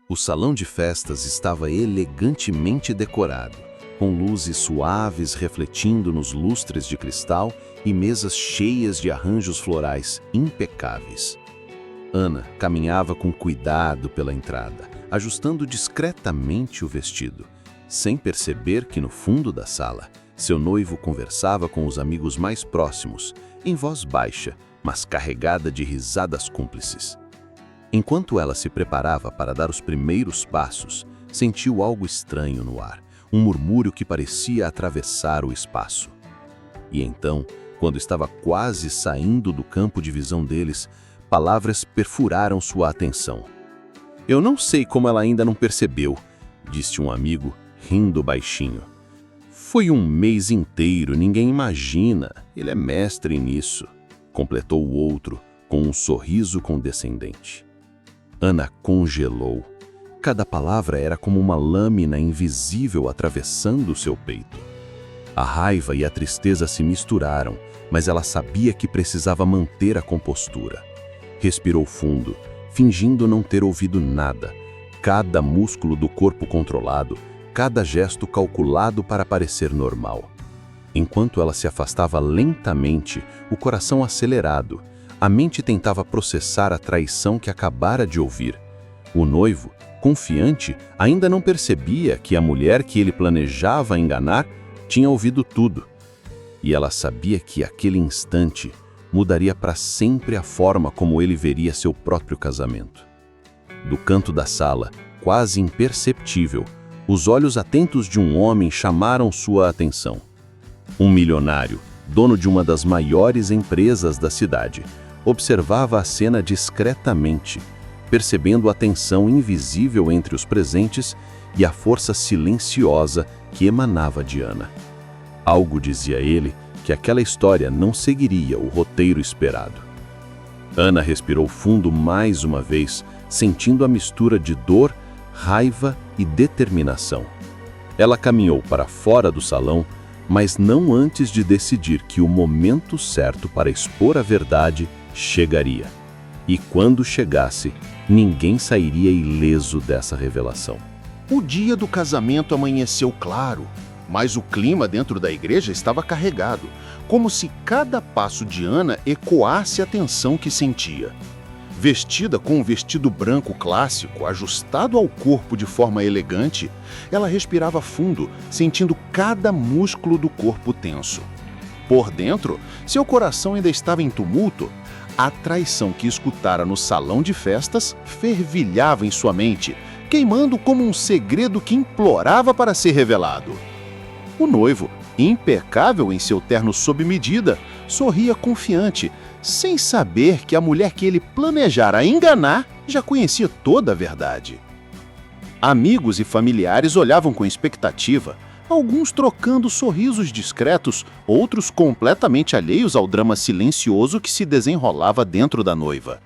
O salão de festas estava elegantemente decorado, com luzes suaves refletindo nos lustres de cristal e mesas cheias de arranjos florais impecáveis. Ana caminhava com cuidado pela entrada, ajustando discretamente o vestido, sem perceber que no fundo da sala, seu noivo conversava com os amigos mais próximos, em voz baixa, mas carregada de risadas cúmplices. Enquanto ela se preparava para dar os primeiros passos, sentiu algo estranho no ar, um murmúrio que parecia atravessar o espaço. E então, quando estava quase saindo do campo de visão deles, palavras perfuraram sua atenção. "Eu não sei como ela ainda não percebeu", disse um amigo, rindo baixinho. "Foi um mês inteiro, ninguém imagina, ele é mestre nisso", completou o outro, com um sorriso condescendente. Ana congelou. Cada palavra era como uma lâmina invisível atravessando seu peito. A raiva e a tristeza se misturaram, mas ela sabia que precisava manter a compostura. Respirou fundo, fingindo não ter ouvido nada. Cada músculo do corpo controlado, cada gesto calculado para parecer normal. Enquanto ela se afastava lentamente, o coração acelerado, a mente tentava processar a traição que acabara de ouvir. O noivo, confiante, ainda não percebia que a mulher que ele planejava enganar tinha ouvido tudo. E ela sabia que aquele instante mudaria para sempre a forma como ele veria seu próprio casamento. Do canto da sala, quase imperceptível, os olhos atentos de um homem chamaram sua atenção. Um milionário, dono de uma das maiores empresas da cidade, observava a cena discretamente, percebendo a tensão invisível entre os presentes e a força silenciosa que emanava de Ana. Algo dizia a ele que aquela história não seguiria o roteiro esperado. Ana respirou fundo mais uma vez, sentindo a mistura de dor, raiva e determinação. Ela caminhou para fora do salão, mas não antes de decidir que o momento certo para expor a verdade chegaria. E quando chegasse, ninguém sairia ileso dessa revelação. O dia do casamento amanheceu claro, mas o clima dentro da igreja estava carregado, como se cada passo de Ana ecoasse a tensão que sentia. Vestida com um vestido branco clássico, ajustado ao corpo de forma elegante, ela respirava fundo, sentindo cada músculo do corpo tenso. Por dentro, seu coração ainda estava em tumulto. A traição que escutara no salão de festas fervilhava em sua mente, queimando como um segredo que implorava para ser revelado. O noivo, impecável em seu terno sob medida, sorria confiante, sem saber que a mulher que ele planejara enganar já conhecia toda a verdade. Amigos e familiares olhavam com expectativa, alguns trocando sorrisos discretos, outros completamente alheios ao drama silencioso que se desenrolava dentro da noiva.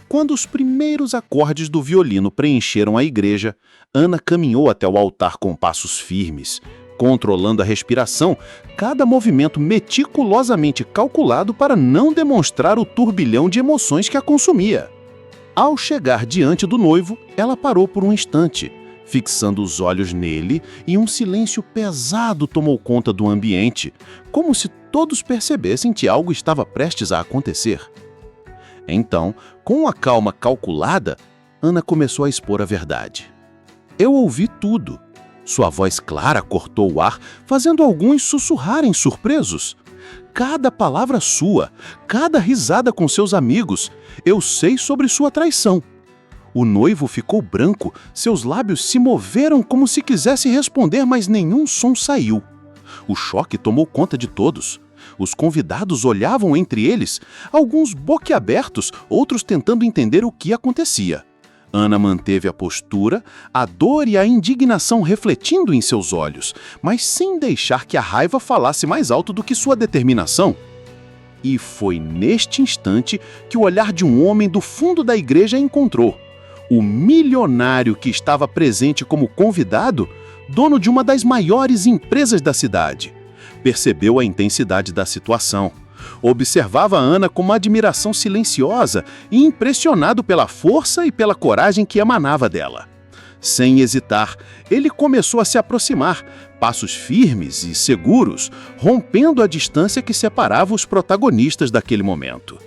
Quando os primeiros acordes do violino preencheram a igreja, Ana caminhou até o altar com passos firmes, controlando a respiração, cada movimento meticulosamente calculado para não demonstrar o turbilhão de emoções que a consumia. Ao chegar diante do noivo, ela parou por um instante, fixando os olhos nele, e um silêncio pesado tomou conta do ambiente, como se todos percebessem que algo estava prestes a acontecer. Então, com a calma calculada, Ana começou a expor a verdade. "Eu ouvi tudo." Sua voz clara cortou o ar, fazendo alguns sussurrarem surpresos. "Cada palavra sua, cada risada com seus amigos, eu sei sobre sua traição." O noivo ficou branco, seus lábios se moveram como se quisesse responder, mas nenhum som saiu. O choque tomou conta de todos. Os convidados olhavam entre eles, alguns boquiabertos, outros tentando entender o que acontecia. Ana manteve a postura, a dor e a indignação refletindo em seus olhos, mas sem deixar que a raiva falasse mais alto do que sua determinação. E foi neste instante que o olhar de um homem do fundo da igreja a encontrou. O milionário que estava presente como convidado, dono de uma das maiores empresas da cidade. Percebeu a intensidade da situação. Observava Ana com uma admiração silenciosa e impressionado pela força e pela coragem que emanava dela. Sem hesitar, ele começou a se aproximar, passos firmes e seguros, rompendo a distância que separava os protagonistas daquele momento.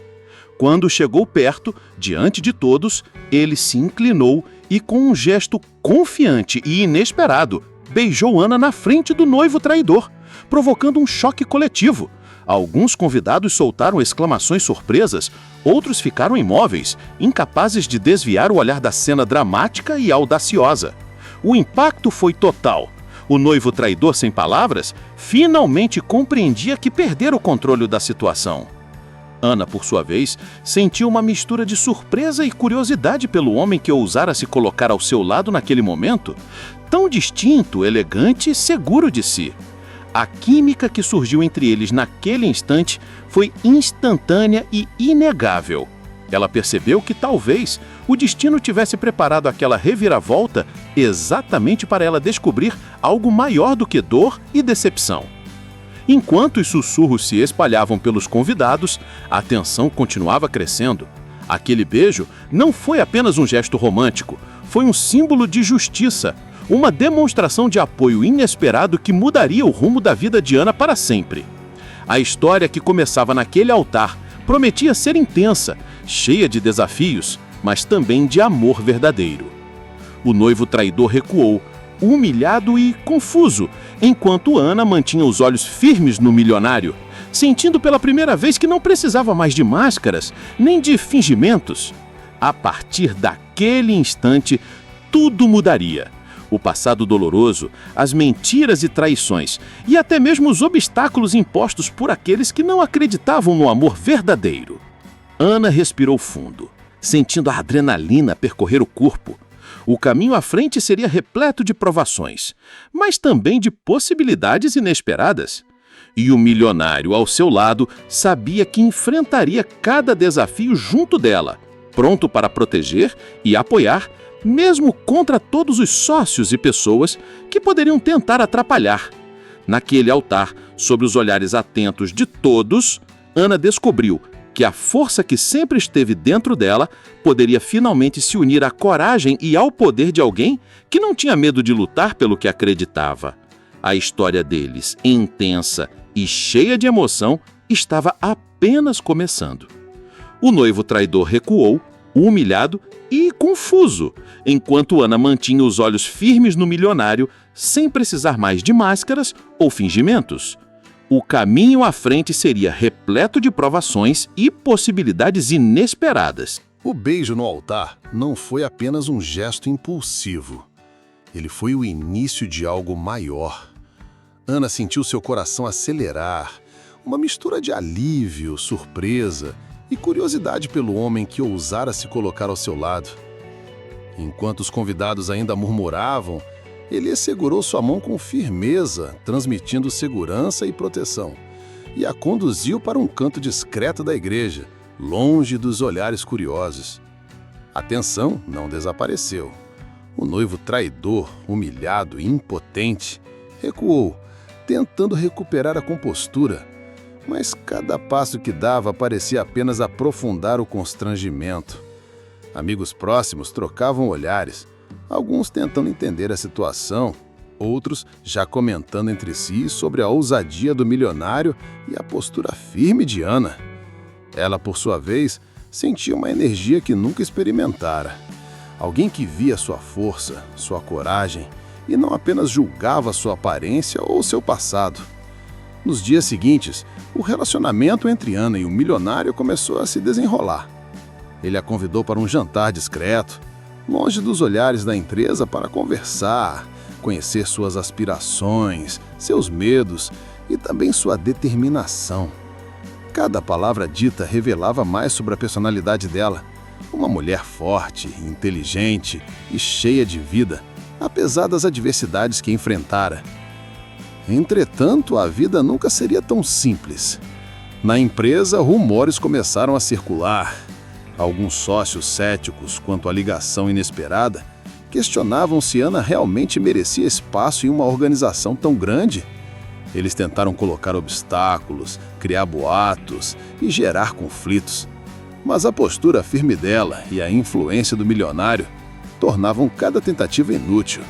Quando chegou perto, diante de todos, ele se inclinou e, com um gesto confiante e inesperado, beijou Ana na frente do noivo traidor, provocando um choque coletivo. Alguns convidados soltaram exclamações surpresas, outros ficaram imóveis, incapazes de desviar o olhar da cena dramática e audaciosa. O impacto foi total. O noivo traidor, sem palavras, finalmente compreendia que perdera o controle da situação. Ana, por sua vez, sentiu uma mistura de surpresa e curiosidade pelo homem que ousara se colocar ao seu lado naquele momento, tão distinto, elegante e seguro de si. A química que surgiu entre eles naquele instante foi instantânea e inegável. Ela percebeu que talvez o destino tivesse preparado aquela reviravolta exatamente para ela descobrir algo maior do que dor e decepção. Enquanto os sussurros se espalhavam pelos convidados, a tensão continuava crescendo. Aquele beijo não foi apenas um gesto romântico, foi um símbolo de justiça, uma demonstração de apoio inesperado que mudaria o rumo da vida de Ana para sempre. A história que começava naquele altar prometia ser intensa, cheia de desafios, mas também de amor verdadeiro. O noivo traidor recuou, humilhado e confuso, enquanto Ana mantinha os olhos firmes no milionário, sentindo pela primeira vez que não precisava mais de máscaras, nem de fingimentos. A partir daquele instante, tudo mudaria. O passado doloroso, as mentiras e traições, e até mesmo os obstáculos impostos por aqueles que não acreditavam no amor verdadeiro. Ana respirou fundo, sentindo a adrenalina percorrer o corpo. O caminho à frente seria repleto de provações, mas também de possibilidades inesperadas. E o milionário ao seu lado sabia que enfrentaria cada desafio junto dela, pronto para proteger e apoiar, mesmo contra todos os sócios e pessoas que poderiam tentar atrapalhar. Naquele altar, sob os olhares atentos de todos, Ana descobriu que a força que sempre esteve dentro dela poderia finalmente se unir à coragem e ao poder de alguém que não tinha medo de lutar pelo que acreditava. A história deles, intensa e cheia de emoção, estava apenas começando. O noivo traidor recuou, humilhado e confuso, enquanto Ana mantinha os olhos firmes no milionário, sem precisar mais de máscaras ou fingimentos. O caminho à frente seria repleto de provações e possibilidades inesperadas. O beijo no altar não foi apenas um gesto impulsivo. Ele foi o início de algo maior. Ana sentiu seu coração acelerar, uma mistura de alívio, surpresa e curiosidade pelo homem que ousara se colocar ao seu lado. Enquanto os convidados ainda murmuravam, ele segurou sua mão com firmeza, transmitindo segurança e proteção, e a conduziu para um canto discreto da igreja, longe dos olhares curiosos. A tensão não desapareceu. O noivo traidor, humilhado e impotente, recuou, tentando recuperar a compostura, mas cada passo que dava parecia apenas aprofundar o constrangimento. Amigos próximos trocavam olhares, alguns tentando entender a situação, outros já comentando entre si sobre a ousadia do milionário e a postura firme de Ana. Ela, por sua vez, sentia uma energia que nunca experimentara. Alguém que via sua força, sua coragem e não apenas julgava sua aparência ou seu passado. Nos dias seguintes, o relacionamento entre Ana e o milionário começou a se desenrolar. Ele a convidou para um jantar discreto, longe dos olhares da empresa, para conversar, conhecer suas aspirações, seus medos e também sua determinação. Cada palavra dita revelava mais sobre a personalidade dela. Uma mulher forte, inteligente e cheia de vida, apesar das adversidades que enfrentara. Entretanto, a vida nunca seria tão simples. Na empresa, rumores começaram a circular. Alguns sócios céticos quanto à ligação inesperada questionavam se Ana realmente merecia espaço em uma organização tão grande. Eles tentaram colocar obstáculos, criar boatos e gerar conflitos. Mas a postura firme dela e a influência do milionário tornavam cada tentativa inútil.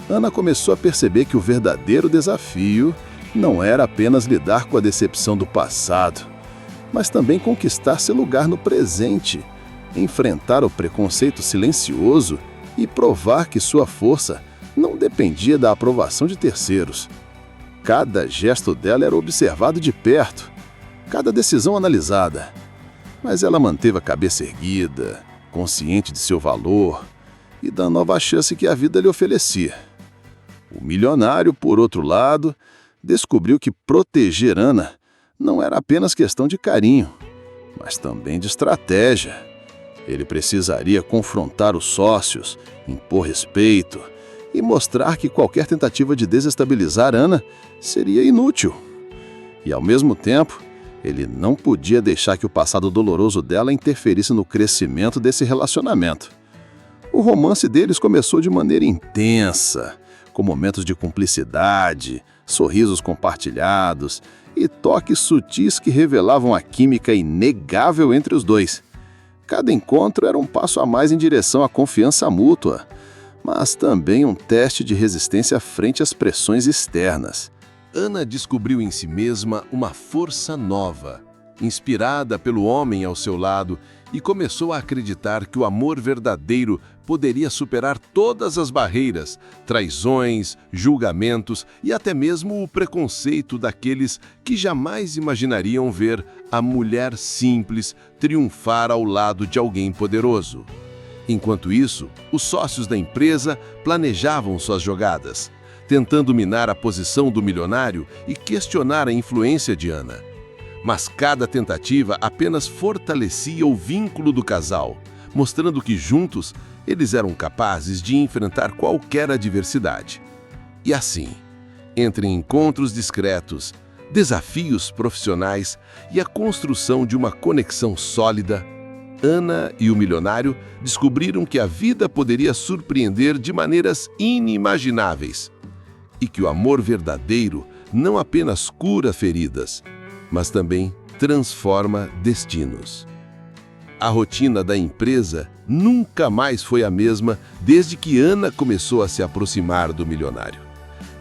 Ana começou a perceber que o verdadeiro desafio não era apenas lidar com a decepção do passado, mas também conquistar seu lugar no presente, enfrentar o preconceito silencioso e provar que sua força não dependia da aprovação de terceiros. Cada gesto dela era observado de perto, cada decisão analisada. Mas ela manteve a cabeça erguida, consciente de seu valor e da nova chance que a vida lhe oferecia. O milionário, por outro lado, descobriu que proteger Ana não era apenas questão de carinho, mas também de estratégia. Ele precisaria confrontar os sócios, impor respeito e mostrar que qualquer tentativa de desestabilizar Ana seria inútil. E, ao mesmo tempo, ele não podia deixar que o passado doloroso dela interferisse no crescimento desse relacionamento. O romance deles começou de maneira intensa, com momentos de cumplicidade, sorrisos compartilhados e toques sutis que revelavam a química inegável entre os dois. Cada encontro era um passo a mais em direção à confiança mútua, mas também um teste de resistência frente às pressões externas. Ana descobriu em si mesma uma força nova, inspirada pelo homem ao seu lado, e começou a acreditar que o amor verdadeiro poderia superar todas as barreiras, traições, julgamentos e até mesmo o preconceito daqueles que jamais imaginariam ver a mulher simples triunfar ao lado de alguém poderoso. Enquanto isso, os sócios da empresa planejavam suas jogadas, tentando minar a posição do milionário e questionar a influência de Ana. Mas cada tentativa apenas fortalecia o vínculo do casal, mostrando que juntos eles eram capazes de enfrentar qualquer adversidade. E assim, entre encontros discretos, desafios profissionais e a construção de uma conexão sólida, Ana e o milionário descobriram que a vida poderia surpreender de maneiras inimagináveis e que o amor verdadeiro não apenas cura feridas, mas também transforma destinos. A rotina da empresa nunca mais foi a mesma desde que Ana começou a se aproximar do milionário.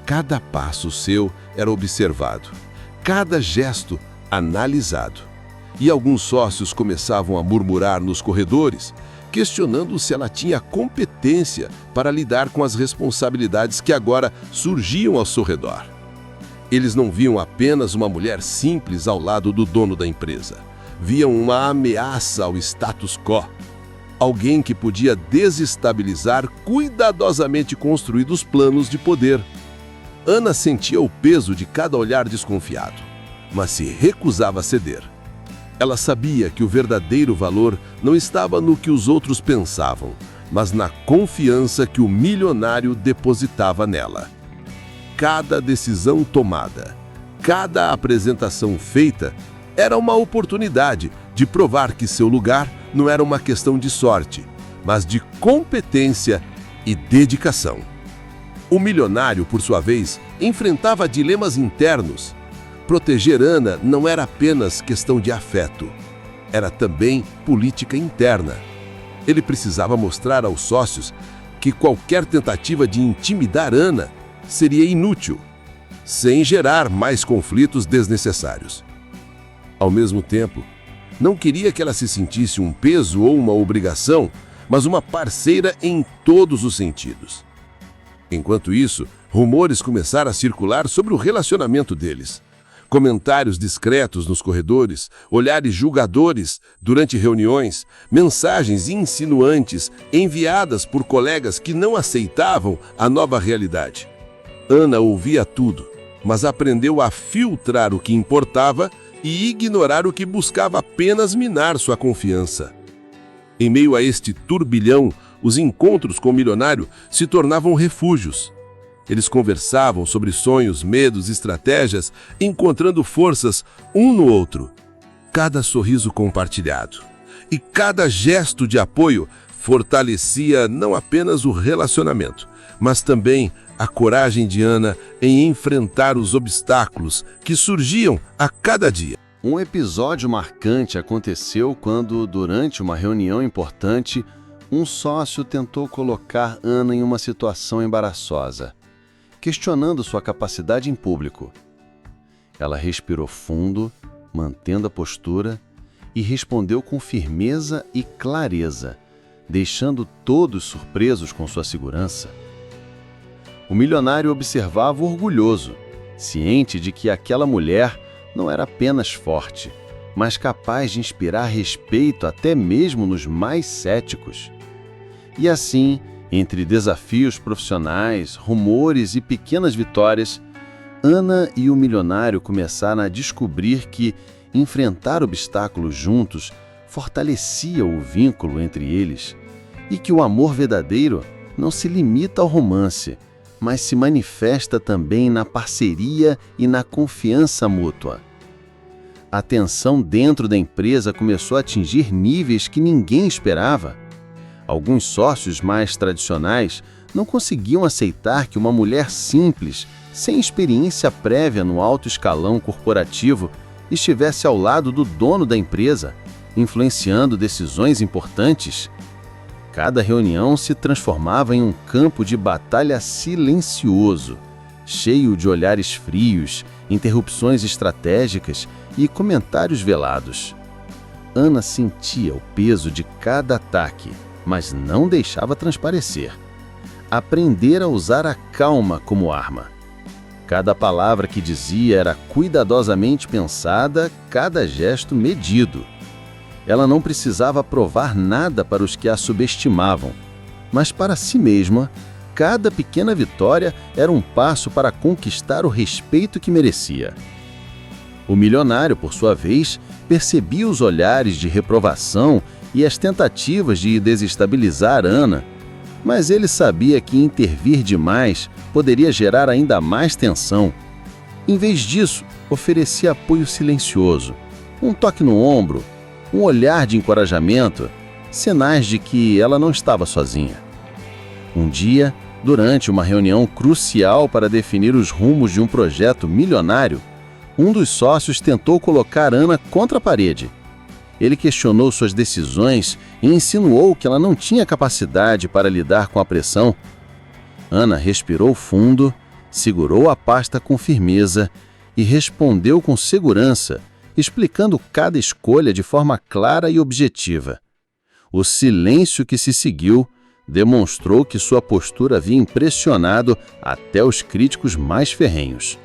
Cada passo seu era observado, cada gesto analisado. E alguns sócios começavam a murmurar nos corredores, questionando se ela tinha competência para lidar com as responsabilidades que agora surgiam ao seu redor. Eles não viam apenas uma mulher simples ao lado do dono da empresa. Viam uma ameaça ao status quo. Alguém que podia desestabilizar cuidadosamente construídos planos de poder. Ana sentia o peso de cada olhar desconfiado, mas se recusava a ceder. Ela sabia que o verdadeiro valor não estava no que os outros pensavam, mas na confiança que o milionário depositava nela. Cada decisão tomada, cada apresentação feita, era uma oportunidade de provar que seu lugar não era uma questão de sorte, mas de competência e dedicação. O milionário, por sua vez, enfrentava dilemas internos. Proteger Ana não era apenas questão de afeto, era também política interna. Ele precisava mostrar aos sócios que qualquer tentativa de intimidar Ana seria inútil, sem gerar mais conflitos desnecessários. Ao mesmo tempo, não queria que ela se sentisse um peso ou uma obrigação, mas uma parceira em todos os sentidos. Enquanto isso, rumores começaram a circular sobre o relacionamento deles. Comentários discretos nos corredores, olhares julgadores durante reuniões, mensagens insinuantes enviadas por colegas que não aceitavam a nova realidade. Ana ouvia tudo, mas aprendeu a filtrar o que importava e ignorar o que buscava apenas minar sua confiança. Em meio a este turbilhão, os encontros com o milionário se tornavam refúgios. Eles conversavam sobre sonhos, medos e estratégias, encontrando forças um no outro. Cada sorriso compartilhado e cada gesto de apoio fortalecia não apenas o relacionamento, mas também a coragem de Ana em enfrentar os obstáculos que surgiam a cada dia. Um episódio marcante aconteceu quando, durante uma reunião importante, um sócio tentou colocar Ana em uma situação embaraçosa, questionando sua capacidade em público. Ela respirou fundo, mantendo a postura, e respondeu com firmeza e clareza, deixando todos surpresos com sua segurança. O milionário observava orgulhoso, ciente de que aquela mulher não era apenas forte, mas capaz de inspirar respeito até mesmo nos mais céticos. E assim, entre desafios profissionais, rumores e pequenas vitórias, Ana e o milionário começaram a descobrir que enfrentar obstáculos juntos fortalecia o vínculo entre eles e que o amor verdadeiro não se limita ao romance, mas se manifesta também na parceria e na confiança mútua. A tensão dentro da empresa começou a atingir níveis que ninguém esperava. Alguns sócios mais tradicionais não conseguiam aceitar que uma mulher simples, sem experiência prévia no alto escalão corporativo, estivesse ao lado do dono da empresa, influenciando decisões importantes. Cada reunião se transformava em um campo de batalha silencioso, cheio de olhares frios, interrupções estratégicas e comentários velados. Ana sentia o peso de cada ataque, mas não deixava transparecer. Aprendera a usar a calma como arma. Cada palavra que dizia era cuidadosamente pensada, cada gesto medido. Ela não precisava provar nada para os que a subestimavam, mas para si mesma, cada pequena vitória era um passo para conquistar o respeito que merecia. O milionário, por sua vez, percebia os olhares de reprovação e as tentativas de desestabilizar Ana, mas ele sabia que intervir demais poderia gerar ainda mais tensão. Em vez disso, oferecia apoio silencioso, um toque no ombro, um olhar de encorajamento, sinais de que ela não estava sozinha. Um dia, durante uma reunião crucial para definir os rumos de um projeto milionário, um dos sócios tentou colocar Ana contra a parede. Ele questionou suas decisões e insinuou que ela não tinha capacidade para lidar com a pressão. Ana respirou fundo, segurou a pasta com firmeza e respondeu com segurança, explicando cada escolha de forma clara e objetiva. O silêncio que se seguiu demonstrou que sua postura havia impressionado até os críticos mais ferrenhos.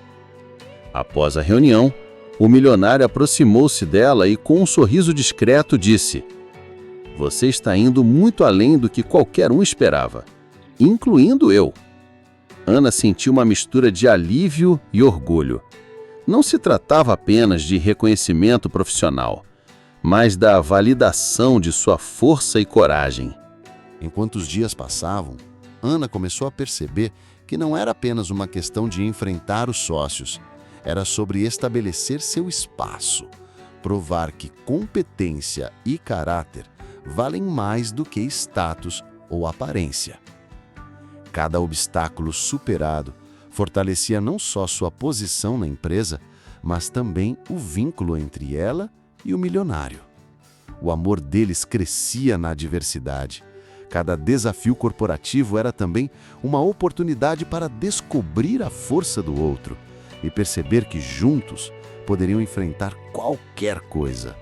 Após a reunião, o milionário aproximou-se dela e, com um sorriso discreto, disse: "Você está indo muito além do que qualquer um esperava, incluindo eu." Ana sentiu uma mistura de alívio e orgulho. Não se tratava apenas de reconhecimento profissional, mas da validação de sua força e coragem. Enquanto os dias passavam, Ana começou a perceber que não era apenas uma questão de enfrentar os sócios, era sobre estabelecer seu espaço, provar que competência e caráter valem mais do que status ou aparência. Cada obstáculo superado fortalecia não só sua posição na empresa, mas também o vínculo entre ela e o milionário. O amor deles crescia na adversidade. Cada desafio corporativo era também uma oportunidade para descobrir a força do outro e perceber que juntos poderiam enfrentar qualquer coisa.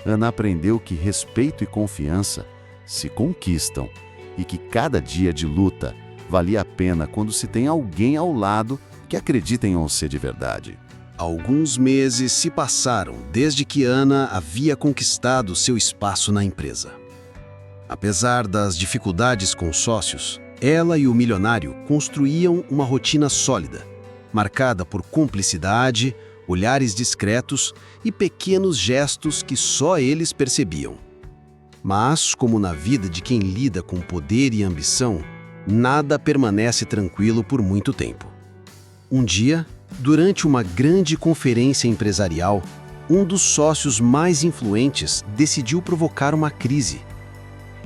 Ana aprendeu que respeito e confiança se conquistam e que cada dia de luta valia a pena quando se tem alguém ao lado que acredita em você de verdade. Alguns meses se passaram desde que Ana havia conquistado seu espaço na empresa. Apesar das dificuldades com os sócios, ela e o milionário construíam uma rotina sólida, marcada por cumplicidade, olhares discretos e pequenos gestos que só eles percebiam. Mas, como na vida de quem lida com poder e ambição, nada permanece tranquilo por muito tempo. Um dia, durante uma grande conferência empresarial, um dos sócios mais influentes decidiu provocar uma crise.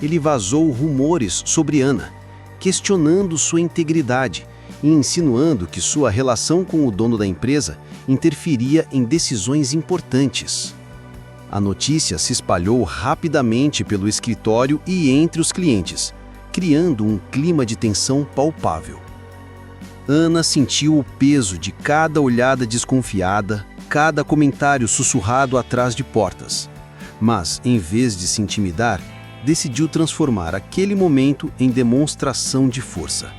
Ele vazou rumores sobre Ana, questionando sua integridade e insinuando que sua relação com o dono da empresa interferia em decisões importantes. A notícia se espalhou rapidamente pelo escritório e entre os clientes, criando um clima de tensão palpável. Ana sentiu o peso de cada olhada desconfiada, cada comentário sussurrado atrás de portas. Mas, em vez de se intimidar, decidiu transformar aquele momento em demonstração de força.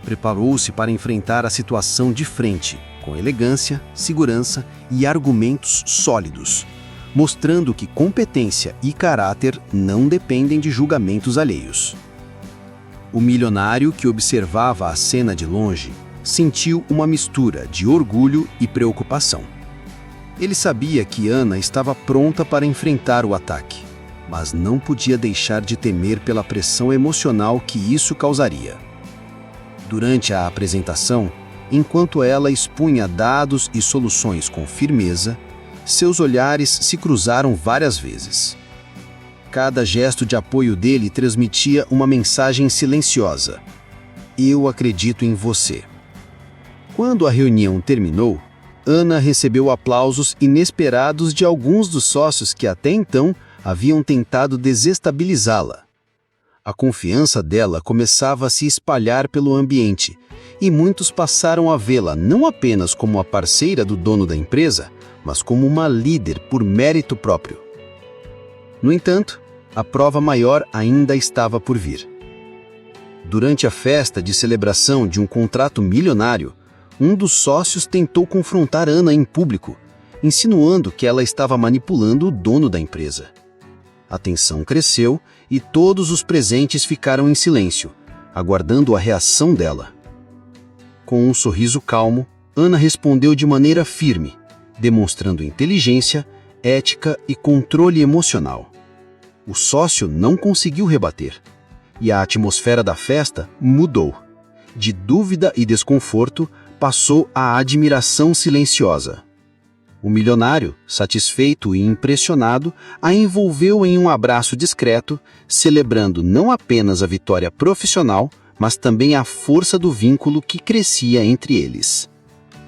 Preparou-se para enfrentar a situação de frente, com elegância, segurança e argumentos sólidos, mostrando que competência e caráter não dependem de julgamentos alheios. O milionário, que observava a cena de longe, sentiu uma mistura de orgulho e preocupação. Ele sabia que Ana estava pronta para enfrentar o ataque, mas não podia deixar de temer pela pressão emocional que isso causaria. Durante a apresentação, enquanto ela expunha dados e soluções com firmeza, seus olhares se cruzaram várias vezes. Cada gesto de apoio dele transmitia uma mensagem silenciosa: "Eu acredito em você." Quando a reunião terminou, Ana recebeu aplausos inesperados de alguns dos sócios que até então haviam tentado desestabilizá-la. A confiança dela começava a se espalhar pelo ambiente, e muitos passaram a vê-la não apenas como a parceira do dono da empresa, mas como uma líder por mérito próprio. No entanto, a prova maior ainda estava por vir. Durante a festa de celebração de um contrato milionário, um dos sócios tentou confrontar Ana em público, insinuando que ela estava manipulando o dono da empresa. A tensão cresceu e todos os presentes ficaram em silêncio, aguardando a reação dela. Com um sorriso calmo, Ana respondeu de maneira firme, demonstrando inteligência, ética e controle emocional. O sócio não conseguiu rebater, e a atmosfera da festa mudou. De dúvida e desconforto, passou à admiração silenciosa. O milionário, satisfeito e impressionado, a envolveu em um abraço discreto, celebrando não apenas a vitória profissional, mas também a força do vínculo que crescia entre eles.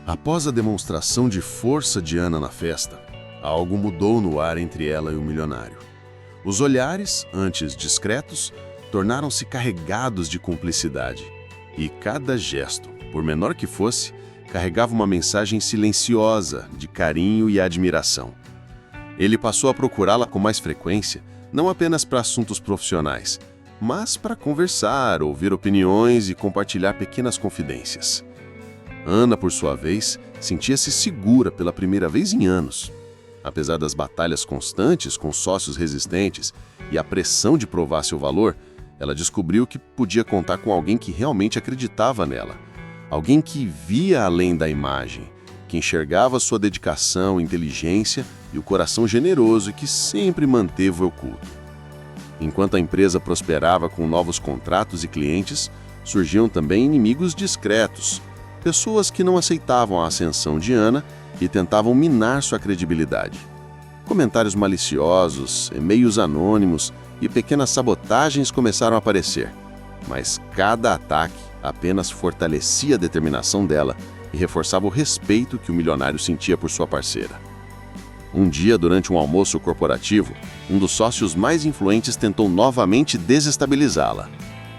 Após a demonstração de força de Ana na festa, algo mudou no ar entre ela e o milionário. Os olhares, antes discretos, tornaram-se carregados de cumplicidade. E cada gesto, por menor que fosse, carregava uma mensagem silenciosa de carinho e admiração. Ele passou a procurá-la com mais frequência, não apenas para assuntos profissionais, mas para conversar, ouvir opiniões e compartilhar pequenas confidências. Ana, por sua vez, sentia-se segura pela primeira vez em anos. Apesar das batalhas constantes com sócios resistentes e a pressão de provar seu valor, ela descobriu que podia contar com alguém que realmente acreditava nela. Alguém que via além da imagem, que enxergava sua dedicação, inteligência e o coração generoso que sempre manteve oculto. Enquanto a empresa prosperava com novos contratos e clientes, surgiam também inimigos discretos, pessoas que não aceitavam a ascensão de Ana e tentavam minar sua credibilidade. Comentários maliciosos, e-mails anônimos e pequenas sabotagens começaram a aparecer, mas cada ataque apenas fortalecia a determinação dela e reforçava o respeito que o milionário sentia por sua parceira. Um dia, durante um almoço corporativo, um dos sócios mais influentes tentou novamente desestabilizá-la.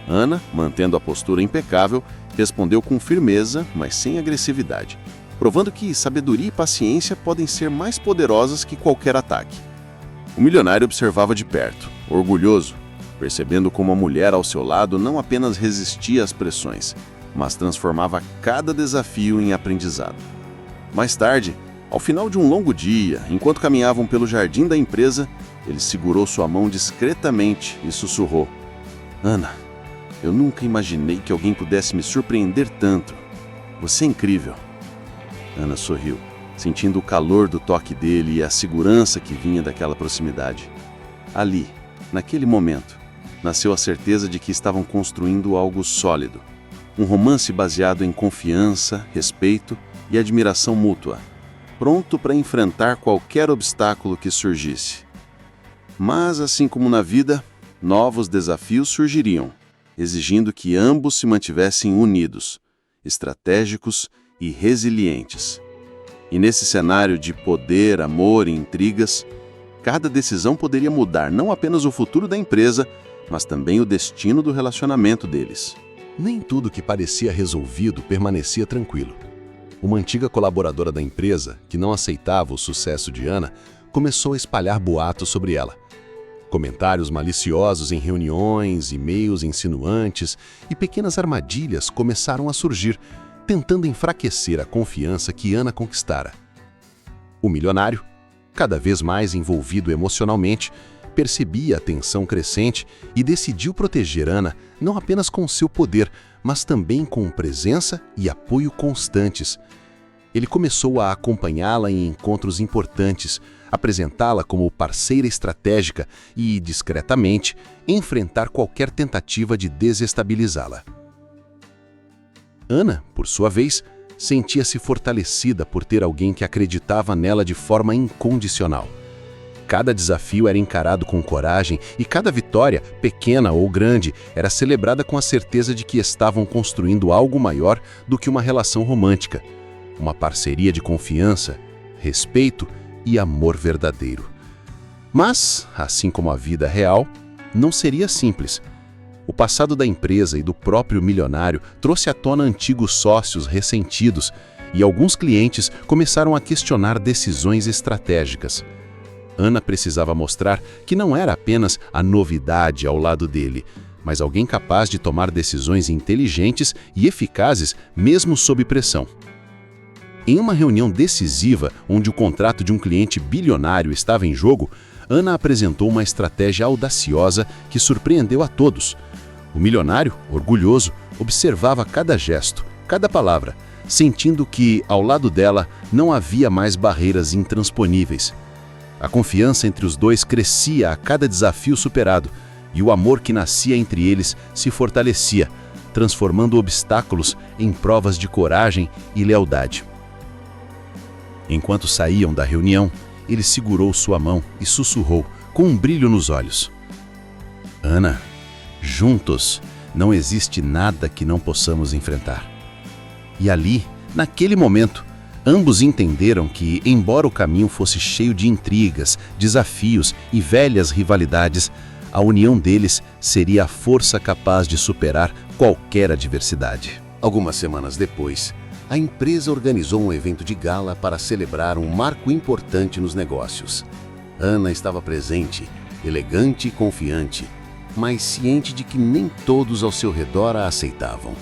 Ana, mantendo a postura impecável, respondeu com firmeza, mas sem agressividade, provando que sabedoria e paciência podem ser mais poderosas que qualquer ataque. O milionário observava de perto, orgulhoso, percebendo como a mulher ao seu lado não apenas resistia às pressões, mas transformava cada desafio em aprendizado. Mais tarde, ao final de um longo dia, enquanto caminhavam pelo jardim da empresa, ele segurou sua mão discretamente e sussurrou: "Ana, eu nunca imaginei que alguém pudesse me surpreender tanto. Você é incrível." Ana sorriu, sentindo o calor do toque dele e a segurança que vinha daquela proximidade. Ali, naquele momento, nasceu a certeza de que estavam construindo algo sólido. Um romance baseado em confiança, respeito e admiração mútua, pronto para enfrentar qualquer obstáculo que surgisse. Mas, assim como na vida, novos desafios surgiriam, exigindo que ambos se mantivessem unidos, estratégicos e resilientes. E nesse cenário de poder, amor e intrigas, cada decisão poderia mudar não apenas o futuro da empresa, mas também o destino do relacionamento deles. Nem tudo que parecia resolvido permanecia tranquilo. Uma antiga colaboradora da empresa, que não aceitava o sucesso de Ana, começou a espalhar boatos sobre ela. Comentários maliciosos em reuniões, e-mails insinuantes e pequenas armadilhas começaram a surgir, tentando enfraquecer a confiança que Ana conquistara. O milionário, cada vez mais envolvido emocionalmente, percebia a tensão crescente e decidiu proteger Ana não apenas com seu poder, mas também com presença e apoio constantes. Ele começou a acompanhá-la em encontros importantes, apresentá-la como parceira estratégica e, discretamente, enfrentar qualquer tentativa de desestabilizá-la. Ana, por sua vez, sentia-se fortalecida por ter alguém que acreditava nela de forma incondicional. Cada desafio era encarado com coragem e cada vitória, pequena ou grande, era celebrada com a certeza de que estavam construindo algo maior do que uma relação romântica, uma parceria de confiança, respeito e amor verdadeiro. Mas, assim como a vida real, não seria simples. O passado da empresa e do próprio milionário trouxe à tona antigos sócios ressentidos e alguns clientes começaram a questionar decisões estratégicas. Ana precisava mostrar que não era apenas a novidade ao lado dele, mas alguém capaz de tomar decisões inteligentes e eficazes mesmo sob pressão. Em uma reunião decisiva, onde o contrato de um cliente bilionário estava em jogo, Ana apresentou uma estratégia audaciosa que surpreendeu a todos. O milionário, orgulhoso, observava cada gesto, cada palavra, sentindo que, ao lado dela, não havia mais barreiras intransponíveis. A confiança entre os dois crescia a cada desafio superado, e o amor que nascia entre eles se fortalecia, transformando obstáculos em provas de coragem e lealdade. Enquanto saíam da reunião, ele segurou sua mão e sussurrou, com um brilho nos olhos: Ana, juntos, não existe nada que não possamos enfrentar. E ali, naquele momento, ambos entenderam que, embora o caminho fosse cheio de intrigas, desafios e velhas rivalidades, a união deles seria a força capaz de superar qualquer adversidade. Algumas semanas depois, a empresa organizou um evento de gala para celebrar um marco importante nos negócios. Ana estava presente, elegante e confiante, mas ciente de que nem todos ao seu redor a aceitavam.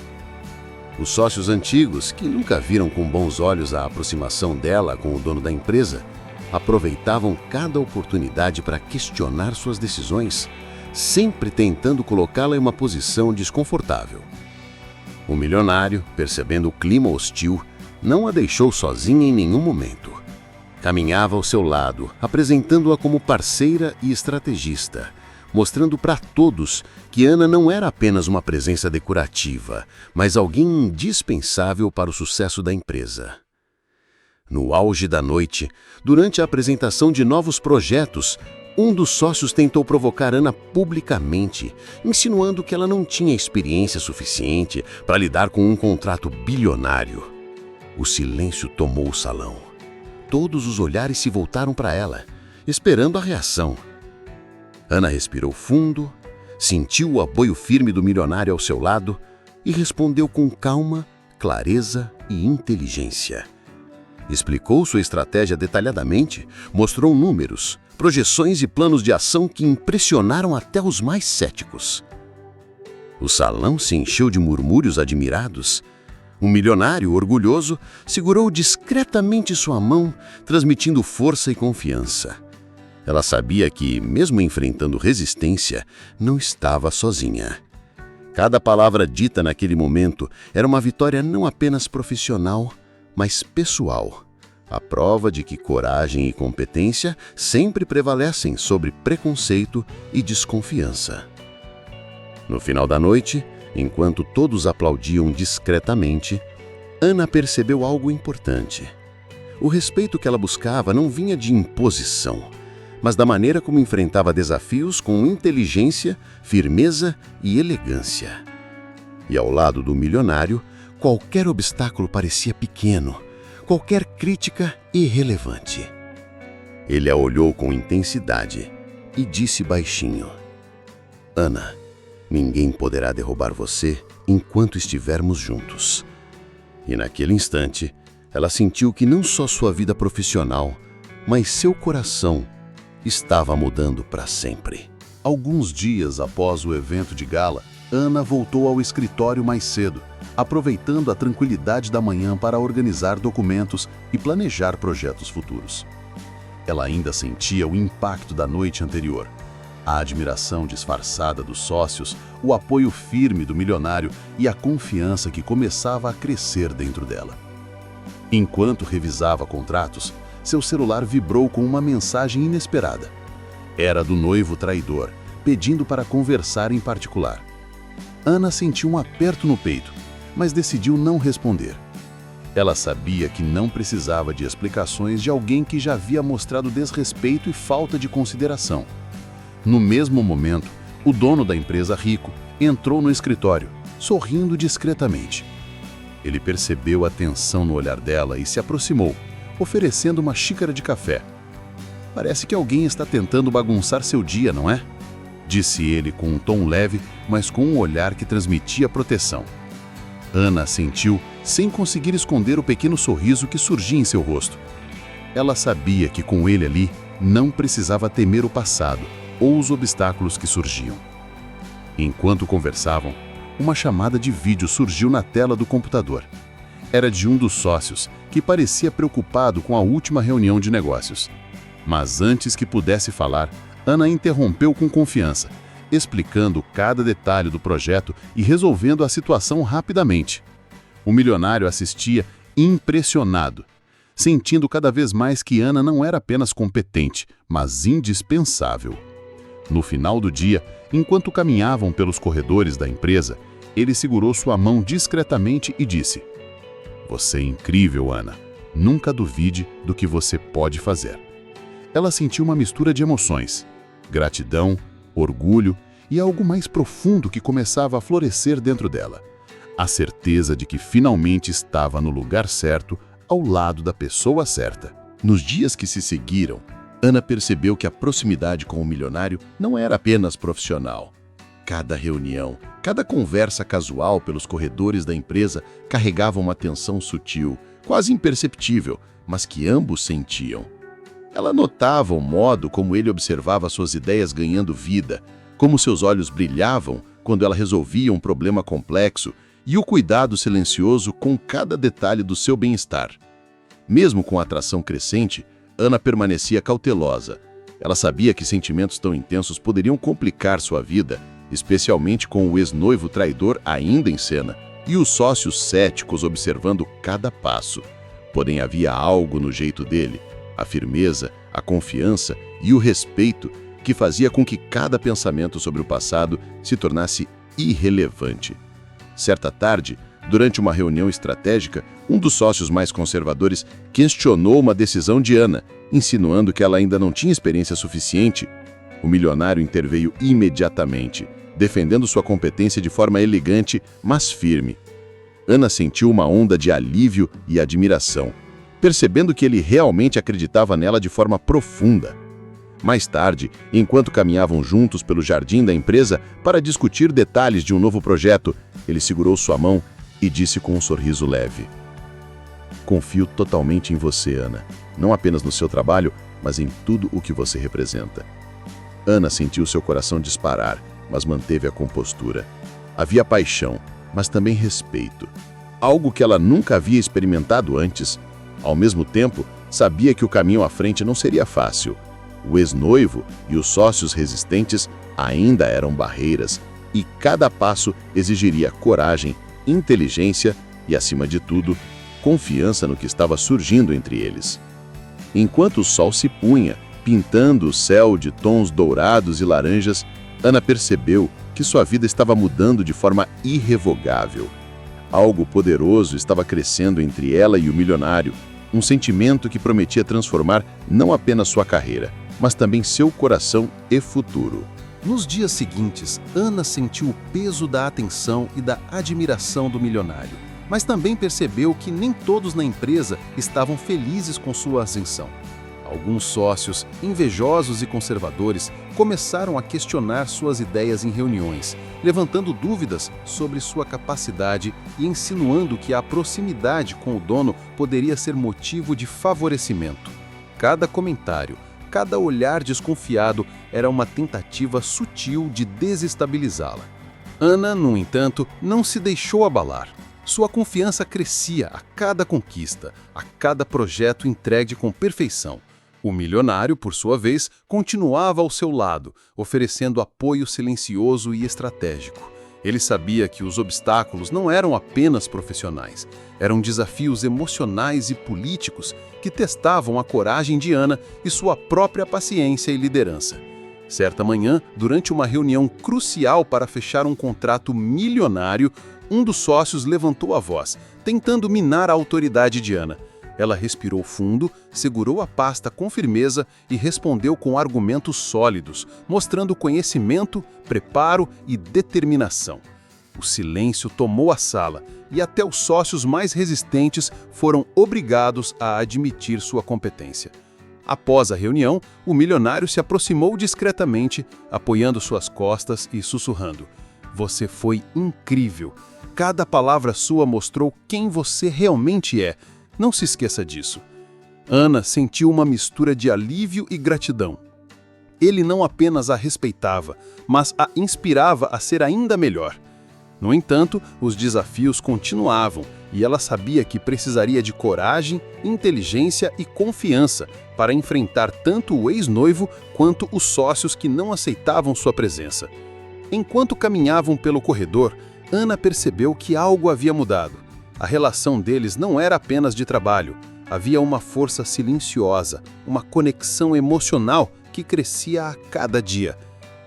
Os sócios antigos, que nunca viram com bons olhos a aproximação dela com o dono da empresa, aproveitavam cada oportunidade para questionar suas decisões, sempre tentando colocá-la em uma posição desconfortável. O milionário, percebendo o clima hostil, não a deixou sozinha em nenhum momento. Caminhava ao seu lado, apresentando-a como parceira e estrategista, mostrando para todos que Ana não era apenas uma presença decorativa, mas alguém indispensável para o sucesso da empresa. No auge da noite, durante a apresentação de novos projetos, um dos sócios tentou provocar Ana publicamente, insinuando que ela não tinha experiência suficiente para lidar com um contrato bilionário. O silêncio tomou o salão. Todos os olhares se voltaram para ela, esperando a reação. Ana respirou fundo, sentiu o apoio firme do milionário ao seu lado e respondeu com calma, clareza e inteligência. Explicou sua estratégia detalhadamente, mostrou números, projeções e planos de ação que impressionaram até os mais céticos. O salão se encheu de murmúrios admirados. O milionário, orgulhoso, segurou discretamente sua mão, transmitindo força e confiança. Ela sabia que, mesmo enfrentando resistência, não estava sozinha. Cada palavra dita naquele momento era uma vitória não apenas profissional, mas pessoal. A prova de que coragem e competência sempre prevalecem sobre preconceito e desconfiança. No final da noite, enquanto todos aplaudiam discretamente, Ana percebeu algo importante. O respeito que ela buscava não vinha de imposição, mas da maneira como enfrentava desafios com inteligência, firmeza e elegância. E ao lado do milionário, qualquer obstáculo parecia pequeno, qualquer crítica irrelevante. Ele a olhou com intensidade e disse baixinho: Ana, ninguém poderá derrubar você enquanto estivermos juntos. E naquele instante, ela sentiu que não só sua vida profissional, mas seu coração estava mudando para sempre. Alguns dias após o evento de gala, Ana voltou ao escritório mais cedo, aproveitando a tranquilidade da manhã para organizar documentos e planejar projetos futuros. Ela ainda sentia o impacto da noite anterior, a admiração disfarçada dos sócios, o apoio firme do milionário e a confiança que começava a crescer dentro dela. Enquanto revisava contratos, seu celular vibrou com uma mensagem inesperada. Era do noivo traidor, pedindo para conversar em particular. Ana sentiu um aperto no peito, mas decidiu não responder. Ela sabia que não precisava de explicações de alguém que já havia mostrado desrespeito e falta de consideração. No mesmo momento, o dono da empresa rico entrou no escritório, sorrindo discretamente. Ele percebeu a tensão no olhar dela e se aproximou, oferecendo uma xícara de café. Parece que alguém está tentando bagunçar seu dia, não é? Disse ele com um tom leve, mas com um olhar que transmitia proteção. Ana sentiu, sem conseguir esconder o pequeno sorriso que surgia em seu rosto. Ela sabia que com ele ali, não precisava temer o passado ou os obstáculos que surgiam. Enquanto conversavam, uma chamada de vídeo surgiu na tela do computador. Era de um dos sócios, que parecia preocupado com a última reunião de negócios. Mas antes que pudesse falar, Ana interrompeu com confiança, explicando cada detalhe do projeto e resolvendo a situação rapidamente. O milionário assistia impressionado, sentindo cada vez mais que Ana não era apenas competente, mas indispensável. No final do dia, enquanto caminhavam pelos corredores da empresa, ele segurou sua mão discretamente e disse: Você é incrível, Ana. Nunca duvide do que você pode fazer. Ela sentiu uma mistura de emoções: gratidão, orgulho e algo mais profundo que começava a florescer dentro dela. A certeza de que finalmente estava no lugar certo, ao lado da pessoa certa. Nos dias que se seguiram, Ana percebeu que a proximidade com o milionário não era apenas profissional. Cada reunião, cada conversa casual pelos corredores da empresa carregava uma tensão sutil, quase imperceptível, mas que ambos sentiam. Ela notava o modo como ele observava suas ideias ganhando vida, como seus olhos brilhavam quando ela resolvia um problema complexo e o cuidado silencioso com cada detalhe do seu bem-estar. Mesmo com a atração crescente, Ana permanecia cautelosa. Ela sabia que sentimentos tão intensos poderiam complicar sua vida, especialmente com o ex-noivo traidor ainda em cena e os sócios céticos observando cada passo. Porém, havia algo no jeito dele, a firmeza, a confiança e o respeito que fazia com que cada pensamento sobre o passado se tornasse irrelevante. Certa tarde, durante uma reunião estratégica, um dos sócios mais conservadores questionou uma decisão de Ana, insinuando que ela ainda não tinha experiência suficiente. O milionário interveio imediatamente, defendendo sua competência de forma elegante, mas firme. Ana sentiu uma onda de alívio e admiração, percebendo que ele realmente acreditava nela de forma profunda. Mais tarde, enquanto caminhavam juntos pelo jardim da empresa para discutir detalhes de um novo projeto, ele segurou sua mão e disse com um sorriso leve: Confio totalmente em você, Ana. Não apenas no seu trabalho, mas em tudo o que você representa. Ana sentiu seu coração disparar, mas manteve a compostura. Havia paixão, mas também respeito. Algo que ela nunca havia experimentado antes. Ao mesmo tempo, sabia que o caminho à frente não seria fácil. O ex-noivo e os sócios resistentes ainda eram barreiras, e cada passo exigiria coragem, inteligência e, acima de tudo, confiança no que estava surgindo entre eles. Enquanto o sol se punha, pintando o céu de tons dourados e laranjas, Ana percebeu que sua vida estava mudando de forma irrevogável. Algo poderoso estava crescendo entre ela e o milionário, um sentimento que prometia transformar não apenas sua carreira, mas também seu coração e futuro. Nos dias seguintes, Ana sentiu o peso da atenção e da admiração do milionário, mas também percebeu que nem todos na empresa estavam felizes com sua ascensão. Alguns sócios, invejosos e conservadores, começaram a questionar suas ideias em reuniões, levantando dúvidas sobre sua capacidade e insinuando que a proximidade com o dono poderia ser motivo de favorecimento. Cada comentário, cada olhar desconfiado era uma tentativa sutil de desestabilizá-la. Ana, no entanto, não se deixou abalar. Sua confiança crescia a cada conquista, a cada projeto entregue com perfeição. O milionário, por sua vez, continuava ao seu lado, oferecendo apoio silencioso e estratégico. Ele sabia que os obstáculos não eram apenas profissionais, eram desafios emocionais e políticos que testavam a coragem de Ana e sua própria paciência e liderança. Certa manhã, durante uma reunião crucial para fechar um contrato milionário, um dos sócios levantou a voz, tentando minar a autoridade de Ana. Ela respirou fundo, segurou a pasta com firmeza e respondeu com argumentos sólidos, mostrando conhecimento, preparo e determinação. O silêncio tomou a sala e até os sócios mais resistentes foram obrigados a admitir sua competência. Após a reunião, o milionário se aproximou discretamente, apoiando suas costas e sussurrando: "Você foi incrível. Cada palavra sua mostrou quem você realmente é. Não se esqueça disso." Ana sentiu uma mistura de alívio e gratidão. Ele não apenas a respeitava, mas a inspirava a ser ainda melhor. No entanto, os desafios continuavam e ela sabia que precisaria de coragem, inteligência e confiança para enfrentar tanto o ex-noivo quanto os sócios que não aceitavam sua presença. Enquanto caminhavam pelo corredor, Ana percebeu que algo havia mudado. A relação deles não era apenas de trabalho. Havia uma força silenciosa, uma conexão emocional que crescia a cada dia.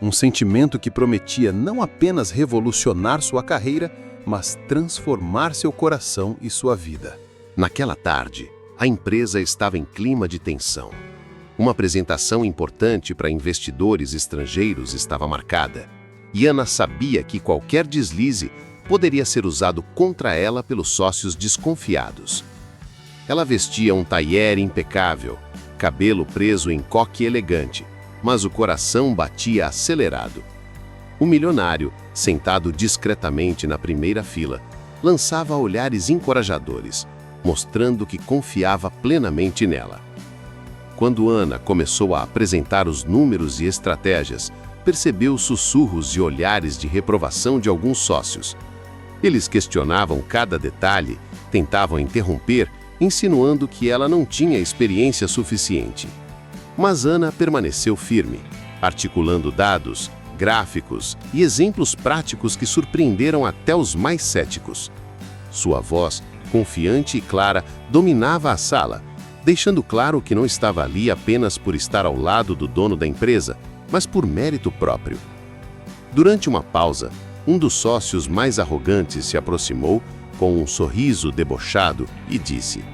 Um sentimento que prometia não apenas revolucionar sua carreira, mas transformar seu coração e sua vida. Naquela tarde, a empresa estava em clima de tensão. Uma apresentação importante para investidores estrangeiros estava marcada, e Ana sabia que qualquer deslize poderia ser usado contra ela pelos sócios desconfiados. Ela vestia um tailleur impecável, cabelo preso em coque elegante, mas o coração batia acelerado. O milionário, sentado discretamente na primeira fila, lançava olhares encorajadores, mostrando que confiava plenamente nela. Quando Ana começou a apresentar os números e estratégias, percebeu sussurros e olhares de reprovação de alguns sócios. Eles questionavam cada detalhe, tentavam interromper, insinuando que ela não tinha experiência suficiente. Mas Ana permaneceu firme, articulando dados, gráficos e exemplos práticos que surpreenderam até os mais céticos. Sua voz, confiante e clara, dominava a sala, deixando claro que não estava ali apenas por estar ao lado do dono da empresa, mas por mérito próprio. Durante uma pausa, um dos sócios mais arrogantes se aproximou com um sorriso debochado e disse: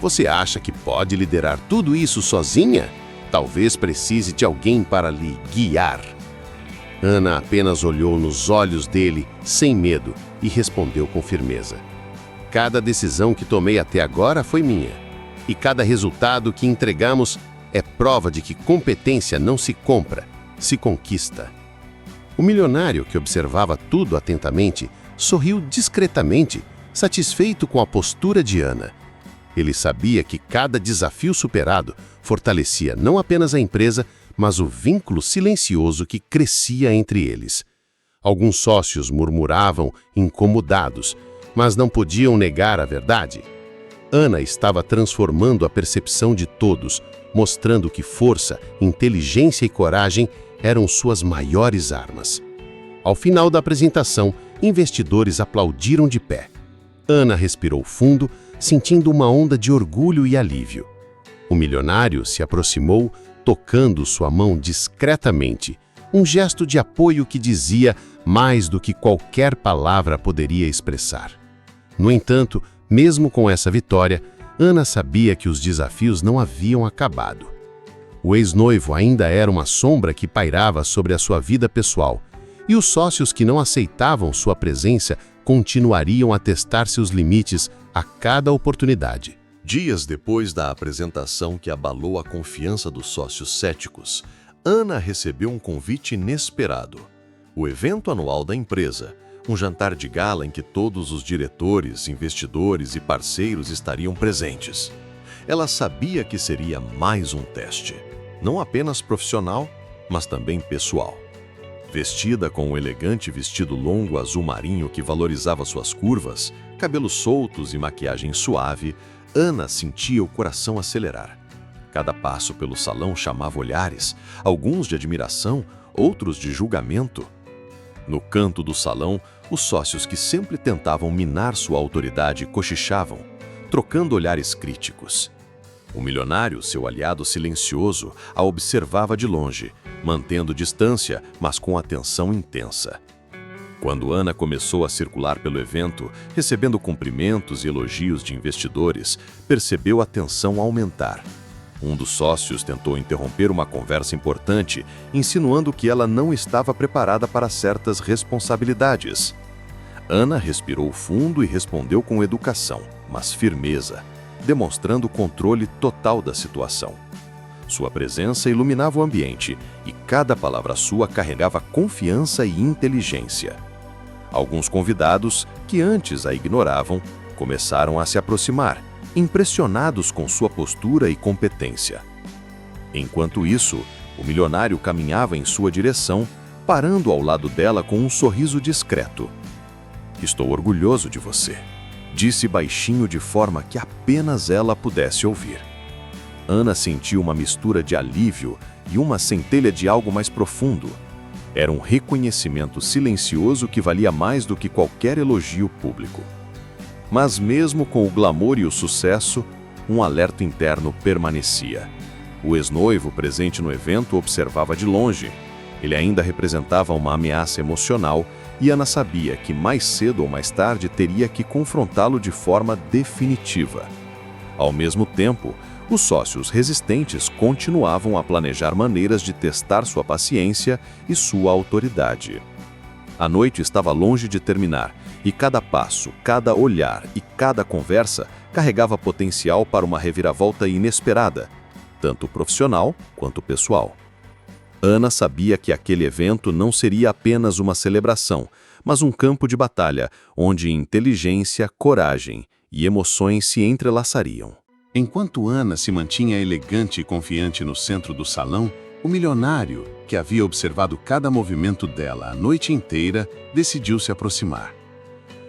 "Você acha que pode liderar tudo isso sozinha? Talvez precise de alguém para lhe guiar." Ana apenas olhou nos olhos dele, sem medo, e respondeu com firmeza: "Cada decisão que tomei até agora foi minha, e cada resultado que entregamos é prova de que competência não se compra, se conquista." O milionário, que observava tudo atentamente, sorriu discretamente, satisfeito com a postura de Ana. Ele sabia que cada desafio superado fortalecia não apenas a empresa, mas o vínculo silencioso que crescia entre eles. Alguns sócios murmuravam, incomodados, mas não podiam negar a verdade. Ana estava transformando a percepção de todos, mostrando que força, inteligência e coragem eram suas maiores armas. Ao final da apresentação, investidores aplaudiram de pé. Ana respirou fundo, sentindo uma onda de orgulho e alívio. O milionário se aproximou, tocando sua mão discretamente, um gesto de apoio que dizia mais do que qualquer palavra poderia expressar. No entanto, mesmo com essa vitória, Ana sabia que os desafios não haviam acabado. O ex-noivo ainda era uma sombra que pairava sobre a sua vida pessoal, e os sócios que não aceitavam sua presença continuariam a testar seus limites a cada oportunidade. Dias depois da apresentação que abalou a confiança dos sócios céticos, Ana recebeu um convite inesperado. O evento anual da empresa, um jantar de gala em que todos os diretores, investidores e parceiros estariam presentes. Ela sabia que seria mais um teste, não apenas profissional, mas também pessoal. Vestida com um elegante vestido longo azul marinho que valorizava suas curvas, cabelos soltos e maquiagem suave, Ana sentia o coração acelerar. Cada passo pelo salão chamava olhares, alguns de admiração, outros de julgamento. No canto do salão, os sócios que sempre tentavam minar sua autoridade cochichavam, trocando olhares críticos. O milionário, seu aliado silencioso, a observava de longe, mantendo distância, mas com atenção intensa. Quando Ana começou a circular pelo evento, recebendo cumprimentos e elogios de investidores, percebeu a tensão aumentar. Um dos sócios tentou interromper uma conversa importante, insinuando que ela não estava preparada para certas responsabilidades. Ana respirou fundo e respondeu com educação, mas firmeza, demonstrando controle total da situação. Sua presença iluminava o ambiente e cada palavra sua carregava confiança e inteligência. Alguns convidados, que antes a ignoravam, começaram a se aproximar, impressionados com sua postura e competência. Enquanto isso, o milionário caminhava em sua direção, parando ao lado dela com um sorriso discreto. "Estou orgulhoso de você", disse baixinho de forma que apenas ela pudesse ouvir. Ana sentiu uma mistura de alívio e uma centelha de algo mais profundo. Era um reconhecimento silencioso que valia mais do que qualquer elogio público. Mas mesmo com o glamour e o sucesso, um alerta interno permanecia. O ex-noivo presente no evento observava de longe. Ele ainda representava uma ameaça emocional e Ana sabia que mais cedo ou mais tarde teria que confrontá-lo de forma definitiva. Ao mesmo tempo, os sócios resistentes continuavam a planejar maneiras de testar sua paciência e sua autoridade. A noite estava longe de terminar, e cada passo, cada olhar e cada conversa carregava potencial para uma reviravolta inesperada, tanto profissional quanto pessoal. Ana sabia que aquele evento não seria apenas uma celebração, mas um campo de batalha, onde inteligência, coragem e emoções se entrelaçariam. Enquanto Ana se mantinha elegante e confiante no centro do salão, o milionário, que havia observado cada movimento dela a noite inteira, decidiu se aproximar.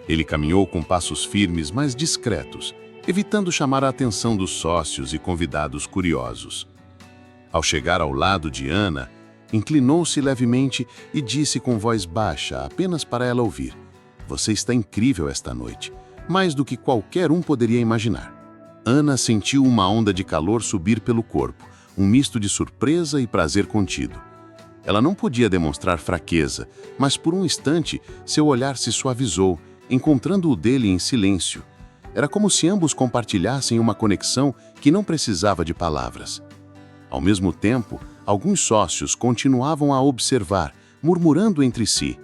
Ele caminhou com passos firmes, mas discretos, evitando chamar a atenção dos sócios e convidados curiosos. Ao chegar ao lado de Ana, inclinou-se levemente e disse com voz baixa, apenas para ela ouvir: "Você está incrível esta noite, mais do que qualquer um poderia imaginar." Ana sentiu uma onda de calor subir pelo corpo, um misto de surpresa e prazer contido. Ela não podia demonstrar fraqueza, mas por um instante seu olhar se suavizou, encontrando o dele em silêncio. Era como se ambos compartilhassem uma conexão que não precisava de palavras. Ao mesmo tempo, alguns sócios continuavam a observar, murmurando entre si.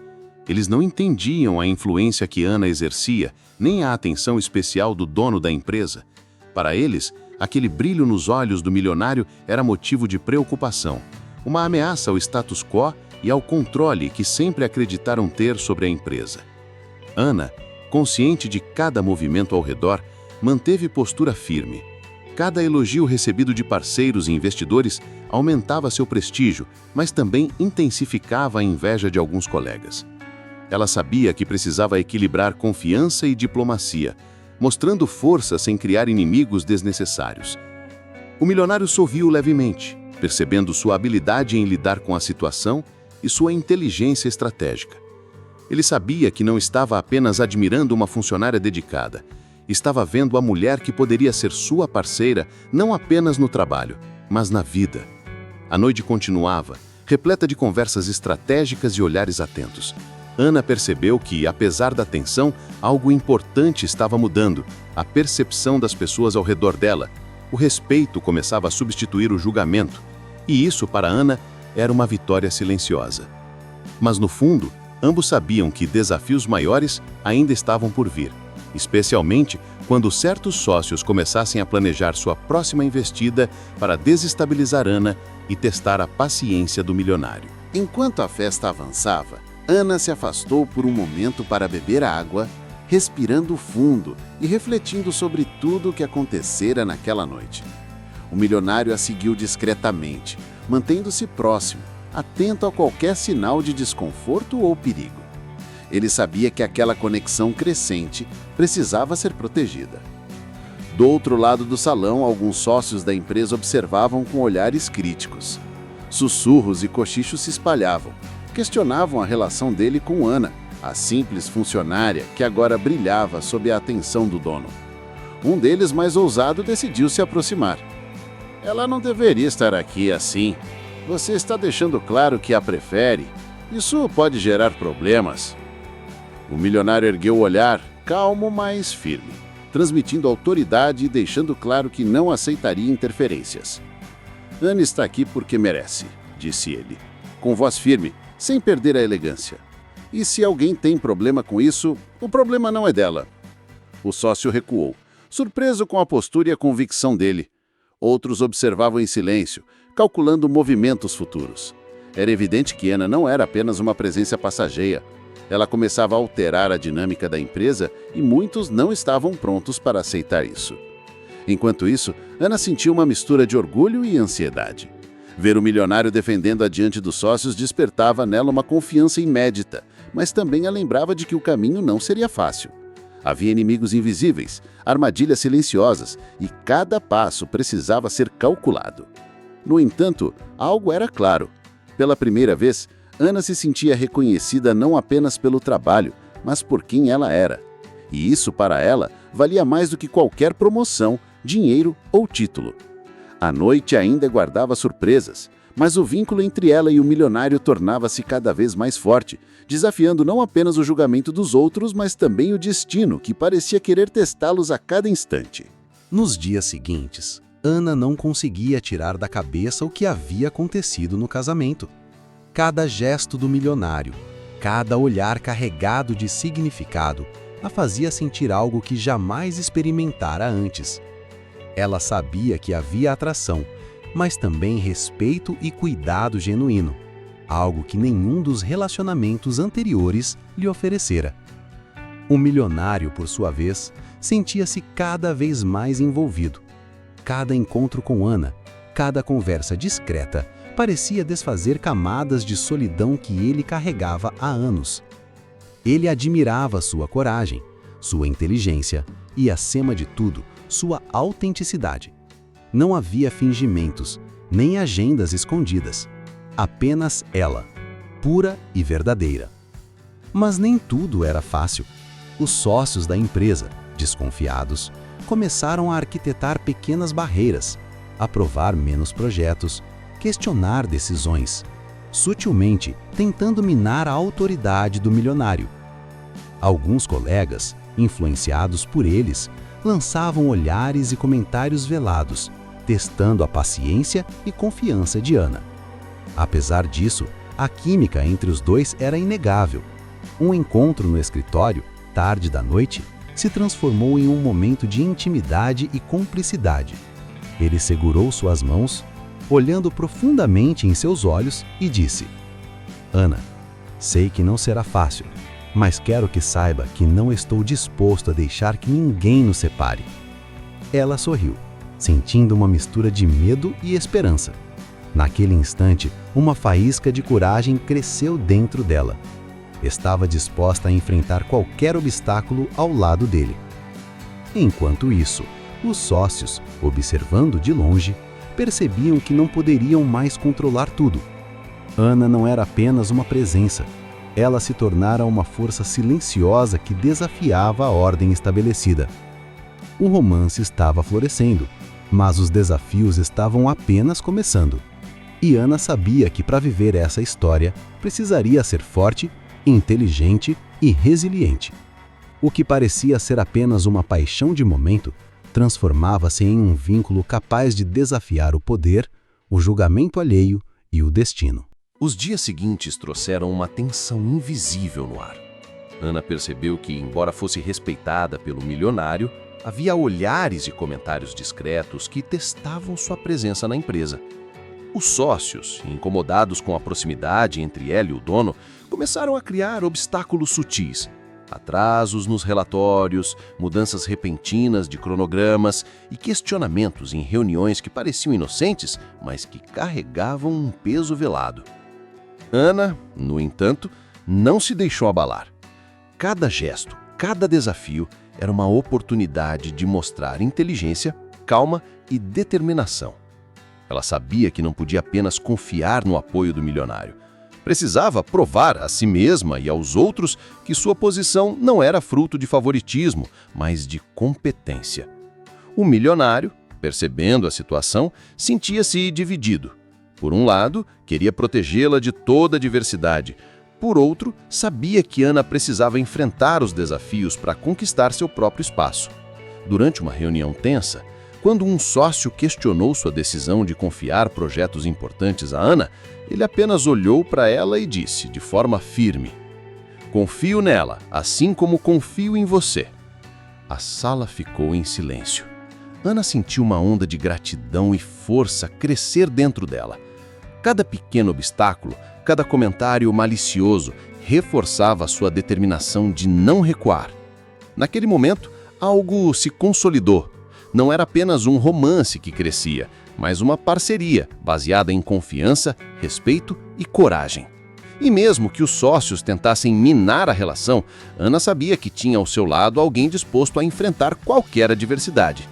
Eles não entendiam a influência que Ana exercia, nem a atenção especial do dono da empresa. Para eles, aquele brilho nos olhos do milionário era motivo de preocupação, uma ameaça ao status quo e ao controle que sempre acreditaram ter sobre a empresa. Ana, consciente de cada movimento ao redor, manteve postura firme. Cada elogio recebido de parceiros e investidores aumentava seu prestígio, mas também intensificava a inveja de alguns colegas. Ela sabia que precisava equilibrar confiança e diplomacia, mostrando força sem criar inimigos desnecessários. O milionário sorriu levemente, percebendo sua habilidade em lidar com a situação e sua inteligência estratégica. Ele sabia que não estava apenas admirando uma funcionária dedicada, estava vendo a mulher que poderia ser sua parceira não apenas no trabalho, mas na vida. A noite continuava, repleta de conversas estratégicas e olhares atentos. Ana percebeu que, apesar da tensão, algo importante estava mudando, a percepção das pessoas ao redor dela. O respeito começava a substituir o julgamento, e isso, para Ana, era uma vitória silenciosa. Mas, no fundo, ambos sabiam que desafios maiores ainda estavam por vir, especialmente quando certos sócios começassem a planejar sua próxima investida para desestabilizar Ana e testar a paciência do milionário. Enquanto a festa avançava, Ana se afastou por um momento para beber água, respirando fundo e refletindo sobre tudo o que acontecera naquela noite. O milionário a seguiu discretamente, mantendo-se próximo, atento a qualquer sinal de desconforto ou perigo. Ele sabia que aquela conexão crescente precisava ser protegida. Do outro lado do salão, alguns sócios da empresa observavam com olhares críticos. Sussurros e cochichos se espalhavam, questionavam a relação dele com Ana, a simples funcionária que agora brilhava sob a atenção do dono. Um deles, mais ousado, decidiu se aproximar. Ela não deveria estar aqui assim. Você está deixando claro que a prefere. Isso pode gerar problemas. O milionário ergueu o olhar, calmo, mas firme, transmitindo autoridade e deixando claro que não aceitaria interferências. Ana está aqui porque merece, disse ele, com voz firme, sem perder a elegância. E se alguém tem problema com isso, o problema não é dela. O sócio recuou, surpreso com a postura e a convicção dele. Outros observavam em silêncio, calculando movimentos futuros. Era evidente que Ana não era apenas uma presença passageira. Ela começava a alterar a dinâmica da empresa e muitos não estavam prontos para aceitar isso. Enquanto isso, Ana sentiu uma mistura de orgulho e ansiedade. Ver o milionário defendendo-a diante dos sócios despertava nela uma confiança inédita, mas também a lembrava de que o caminho não seria fácil. Havia inimigos invisíveis, armadilhas silenciosas, e cada passo precisava ser calculado. No entanto, algo era claro. Pela primeira vez, Ana se sentia reconhecida não apenas pelo trabalho, mas por quem ela era. E isso, para ela, valia mais do que qualquer promoção, dinheiro ou título. A noite ainda guardava surpresas, mas o vínculo entre ela e o milionário tornava-se cada vez mais forte, desafiando não apenas o julgamento dos outros, mas também o destino, que parecia querer testá-los a cada instante. Nos dias seguintes, Ana não conseguia tirar da cabeça o que havia acontecido no casamento. Cada gesto do milionário, cada olhar carregado de significado, a fazia sentir algo que jamais experimentara antes. Ela sabia que havia atração, mas também respeito e cuidado genuíno, algo que nenhum dos relacionamentos anteriores lhe oferecera. O milionário, por sua vez, sentia-se cada vez mais envolvido. Cada encontro com Ana, cada conversa discreta, parecia desfazer camadas de solidão que ele carregava há anos. Ele admirava sua coragem, sua inteligência e, acima de tudo, sua autenticidade. Não havia fingimentos, nem agendas escondidas. Apenas ela, pura e verdadeira. Mas nem tudo era fácil. Os sócios da empresa, desconfiados, começaram a arquitetar pequenas barreiras, aprovar menos projetos, questionar decisões, sutilmente tentando minar a autoridade do milionário. Alguns colegas, influenciados por eles, lançavam olhares e comentários velados, testando a paciência e confiança de Ana. Apesar disso, a química entre os dois era inegável. Um encontro no escritório, tarde da noite, se transformou em um momento de intimidade e cumplicidade. Ele segurou suas mãos, olhando profundamente em seus olhos, e disse: Ana, sei que não será fácil, mas quero que saiba que não estou disposto a deixar que ninguém nos separe. Ela sorriu, sentindo uma mistura de medo e esperança. Naquele instante, uma faísca de coragem cresceu dentro dela. Estava disposta a enfrentar qualquer obstáculo ao lado dele. Enquanto isso, os sócios, observando de longe, percebiam que não poderiam mais controlar tudo. Ana não era apenas uma presença. Ela se tornara uma força silenciosa que desafiava a ordem estabelecida. O romance estava florescendo, mas os desafios estavam apenas começando. E Ana sabia que para viver essa história, precisaria ser forte, inteligente e resiliente. O que parecia ser apenas uma paixão de momento, transformava-se em um vínculo capaz de desafiar o poder, o julgamento alheio e o destino. Os dias seguintes trouxeram uma tensão invisível no ar. Ana percebeu que, embora fosse respeitada pelo milionário, Havia olhares e comentários discretos que testavam sua presença na empresa. Os sócios, incomodados com a proximidade entre ela e o dono, começaram a criar obstáculos sutis. Atrasos nos relatórios, mudanças repentinas de cronogramas e questionamentos em reuniões que pareciam inocentes, mas que carregavam um peso velado. Ana, no entanto, não se deixou abalar. Cada gesto, cada desafio era uma oportunidade de mostrar inteligência, calma e determinação. Ela sabia que não podia apenas confiar no apoio do milionário. Precisava provar a si mesma e aos outros que sua posição não era fruto de favoritismo, mas de competência. O milionário, percebendo a situação, sentia-se dividido. Por um lado, queria protegê-la de toda a adversidade. Por outro, sabia que Ana precisava enfrentar os desafios para conquistar seu próprio espaço. Durante uma reunião tensa, quando um sócio questionou sua decisão de confiar projetos importantes a Ana, ele apenas olhou para ela e disse, de forma firme: "Confio nela, assim como confio em você." A sala ficou em silêncio. Ana sentiu uma onda de gratidão e força crescer dentro dela. Cada pequeno obstáculo, cada comentário malicioso reforçava sua determinação de não recuar. Naquele momento, algo se consolidou. Não era apenas um romance que crescia, mas uma parceria baseada em confiança, respeito e coragem. E mesmo que os sócios tentassem minar a relação, Ana sabia que tinha ao seu lado alguém disposto a enfrentar qualquer adversidade.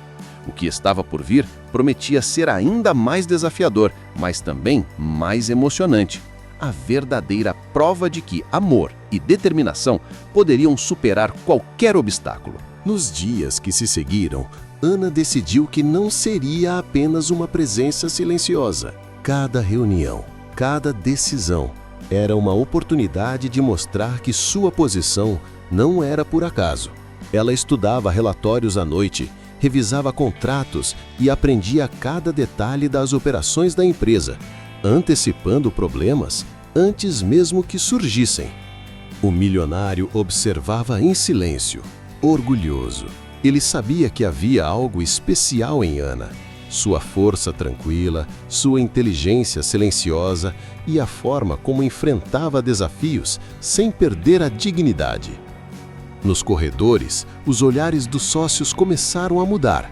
O que estava por vir prometia ser ainda mais desafiador, mas também mais emocionante. A verdadeira prova de que amor e determinação poderiam superar qualquer obstáculo. Nos dias que se seguiram, Ana decidiu que não seria apenas uma presença silenciosa. Cada reunião, cada decisão era uma oportunidade de mostrar que sua posição não era por acaso. Ela estudava relatórios à noite, revisava contratos e aprendia cada detalhe das operações da empresa, antecipando problemas antes mesmo que surgissem. O milionário observava em silêncio, orgulhoso. Ele sabia que havia algo especial em Ana. Sua força tranquila, sua inteligência silenciosa e a forma como enfrentava desafios sem perder a dignidade. Nos corredores, os olhares dos sócios começaram a mudar.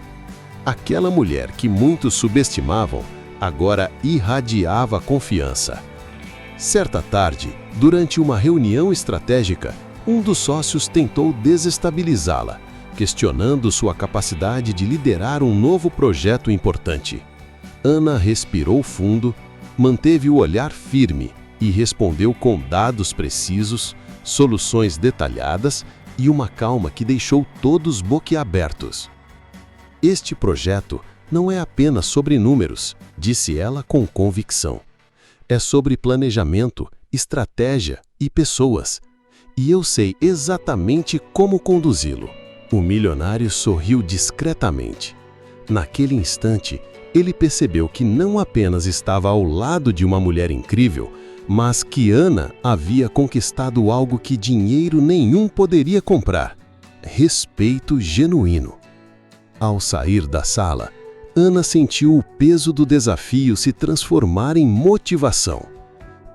Aquela mulher que muitos subestimavam, agora irradiava confiança. Certa tarde, durante uma reunião estratégica, um dos sócios tentou desestabilizá-la, questionando sua capacidade de liderar um novo projeto importante. Ana respirou fundo, manteve o olhar firme e respondeu com dados precisos, soluções detalhadas e uma calma que deixou todos boquiabertos. "Este projeto não é apenas sobre números", disse ela com convicção. "É sobre planejamento, estratégia e pessoas. E eu sei exatamente como conduzi-lo." O milionário sorriu discretamente. Naquele instante, ele percebeu que não apenas estava ao lado de uma mulher incrível, mas que Ana havia conquistado algo que dinheiro nenhum poderia comprar: respeito genuíno. Ao sair da sala, Ana sentiu o peso do desafio se transformar em motivação.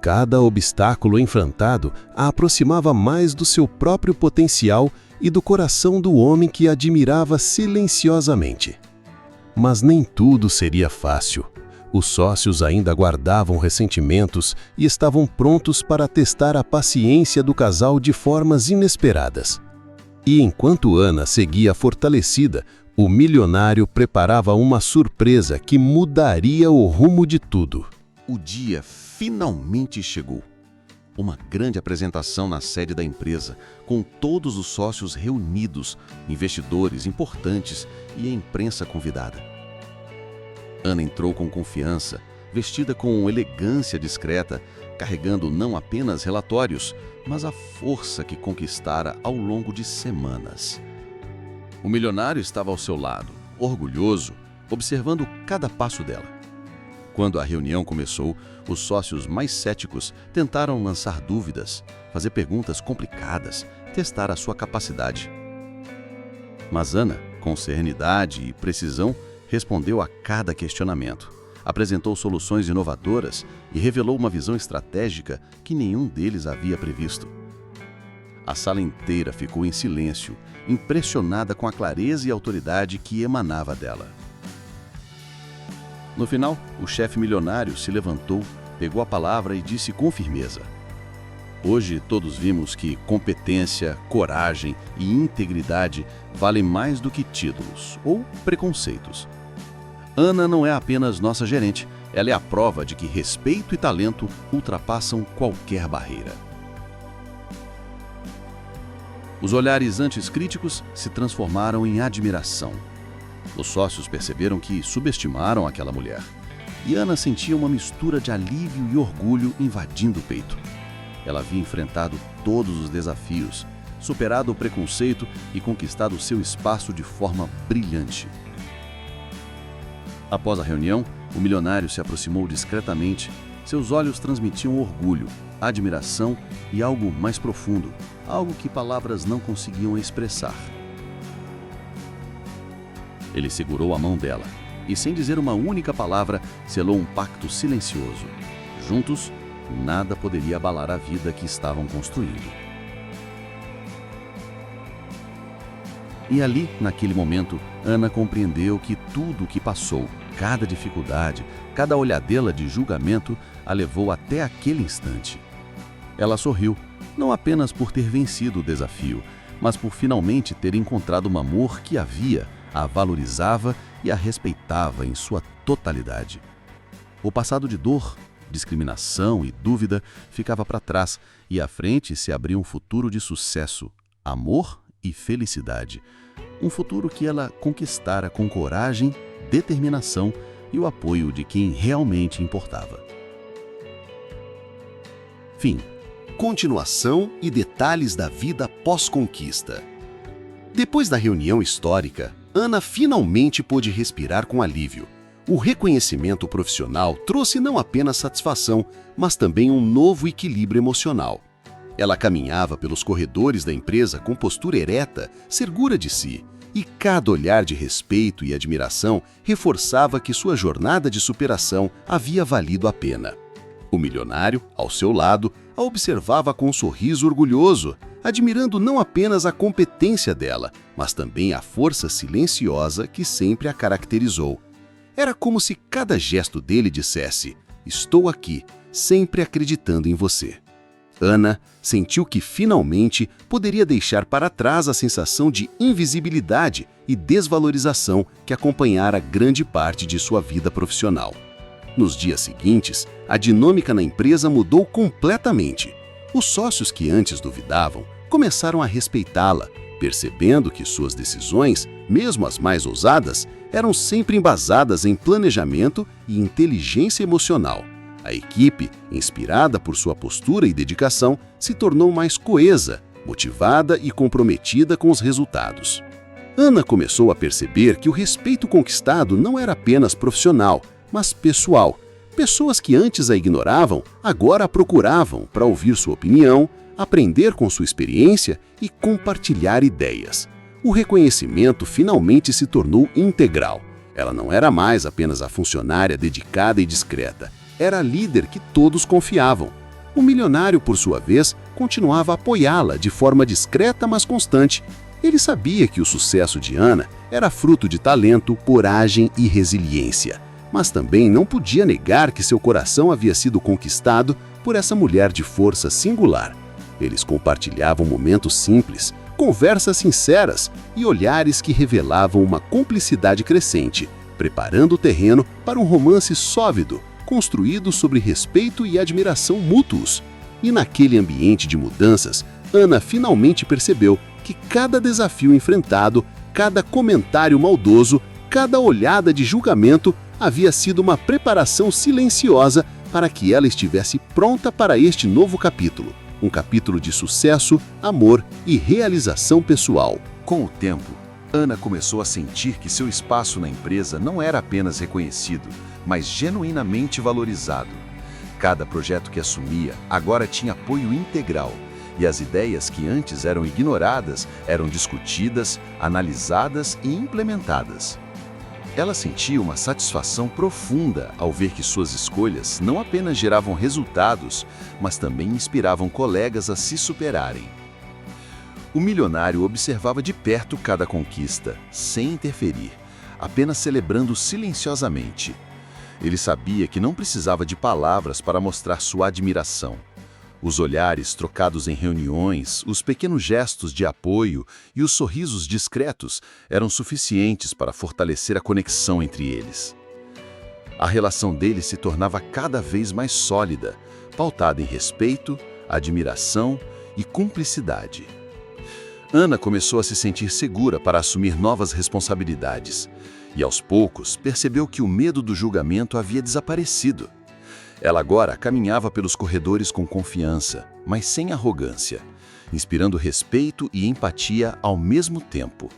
Cada obstáculo enfrentado a aproximava mais do seu próprio potencial e do coração do homem que a admirava silenciosamente. Mas nem tudo seria fácil. Os sócios ainda guardavam ressentimentos e estavam prontos para testar a paciência do casal de formas inesperadas. E enquanto Ana seguia fortalecida, o milionário preparava uma surpresa que mudaria o rumo de tudo. O dia finalmente chegou. Uma grande apresentação na sede da empresa, com todos os sócios reunidos, investidores importantes e a imprensa convidada. Ana entrou com confiança, vestida com elegância discreta, carregando não apenas relatórios, mas a força que conquistara ao longo de semanas. O milionário estava ao seu lado, orgulhoso, observando cada passo dela. Quando a reunião começou, os sócios mais céticos tentaram lançar dúvidas, fazer perguntas complicadas, testar a sua capacidade. Mas Ana Com serenidade e precisão, respondeu a cada questionamento, apresentou soluções inovadoras e revelou uma visão estratégica que nenhum deles havia previsto. A sala inteira ficou em silêncio, impressionada com a clareza e autoridade que emanava dela. No final, o chefe milionário se levantou, pegou a palavra e disse com firmeza: "Hoje todos vimos que competência, coragem e integridade valem mais do que títulos ou preconceitos. Ana não é apenas nossa gerente, ela é a prova de que respeito e talento ultrapassam qualquer barreira." Os olhares antes críticos se transformaram em admiração. Os sócios perceberam que subestimaram aquela mulher, e Ana sentia uma mistura de alívio e orgulho invadindo o peito. Ela havia enfrentado todos os desafios, superado o preconceito e conquistado seu espaço de forma brilhante. Após a reunião, o milionário se aproximou discretamente. Seus olhos transmitiam orgulho, admiração e algo mais profundo, algo que palavras não conseguiam expressar. Ele segurou a mão dela e, sem dizer uma única palavra, selou um pacto silencioso. Juntos, nada poderia abalar a vida que estavam construindo. E ali, naquele momento, Ana compreendeu que tudo o que passou, cada dificuldade, cada olhadela de julgamento, a levou até aquele instante. Ela sorriu, não apenas por ter vencido o desafio, mas por finalmente ter encontrado um amor que a valorizava e a respeitava em sua totalidade. O passado de dor, discriminação e dúvida ficava para trás e à frente se abria um futuro de sucesso, amor e felicidade. Um futuro que ela conquistara com coragem, determinação e o apoio de quem realmente importava. Fim. Continuação e detalhes da vida pós-conquista. Depois da reunião histórica, Ana finalmente pôde respirar com alívio. O reconhecimento profissional trouxe não apenas satisfação, mas também um novo equilíbrio emocional. Ela caminhava pelos corredores da empresa com postura ereta, segura de si, e cada olhar de respeito e admiração reforçava que sua jornada de superação havia valido a pena. O milionário, ao seu lado, a observava com um sorriso orgulhoso, admirando não apenas a competência dela, mas também a força silenciosa que sempre a caracterizou. Era como se cada gesto dele dissesse: "Estou aqui, sempre acreditando em você." Ana sentiu que finalmente poderia deixar para trás a sensação de invisibilidade e desvalorização que acompanhara grande parte de sua vida profissional. Nos dias seguintes, a dinâmica na empresa mudou completamente. Os sócios que antes duvidavam começaram a respeitá-la, percebendo que suas decisões, mesmo as mais ousadas, eram sempre embasadas em planejamento e inteligência emocional. A equipe, inspirada por sua postura e dedicação, se tornou mais coesa, motivada e comprometida com os resultados. Ana começou a perceber que o respeito conquistado não era apenas profissional, mas pessoal. Pessoas que antes a ignoravam, agora a procuravam para ouvir sua opinião, aprender com sua experiência e compartilhar ideias. O reconhecimento finalmente se tornou integral. Ela não era mais apenas a funcionária dedicada e discreta, era a líder que todos confiavam. O milionário, por sua vez, continuava a apoiá-la de forma discreta, mas constante. Ele sabia que o sucesso de Ana era fruto de talento, coragem e resiliência, mas também não podia negar que seu coração havia sido conquistado por essa mulher de força singular. Eles compartilhavam momentos simples, conversas sinceras e olhares que revelavam uma cumplicidade crescente, preparando o terreno para um romance sólido, construído sobre respeito e admiração mútuos. E naquele ambiente de mudanças, Ana finalmente percebeu que cada desafio enfrentado, cada comentário maldoso, cada olhada de julgamento havia sido uma preparação silenciosa para que ela estivesse pronta para este novo capítulo. Um capítulo de sucesso, amor e realização pessoal. Com o tempo, Ana começou a sentir que seu espaço na empresa não era apenas reconhecido, mas genuinamente valorizado. Cada projeto que assumia agora tinha apoio integral, e as ideias que antes eram ignoradas eram discutidas, analisadas e implementadas. Ela sentia uma satisfação profunda ao ver que suas escolhas não apenas geravam resultados, mas também inspiravam colegas a se superarem. O milionário observava de perto cada conquista, sem interferir, apenas celebrando silenciosamente. Ele sabia que não precisava de palavras para mostrar sua admiração. Os olhares trocados em reuniões, os pequenos gestos de apoio e os sorrisos discretos eram suficientes para fortalecer a conexão entre eles. A relação deles se tornava cada vez mais sólida, pautada em respeito, admiração e cumplicidade. Ana começou a se sentir segura para assumir novas responsabilidades e, aos poucos, percebeu que o medo do julgamento havia desaparecido. Ela agora caminhava pelos corredores com confiança, mas sem arrogância, inspirando respeito e empatia ao mesmo tempo.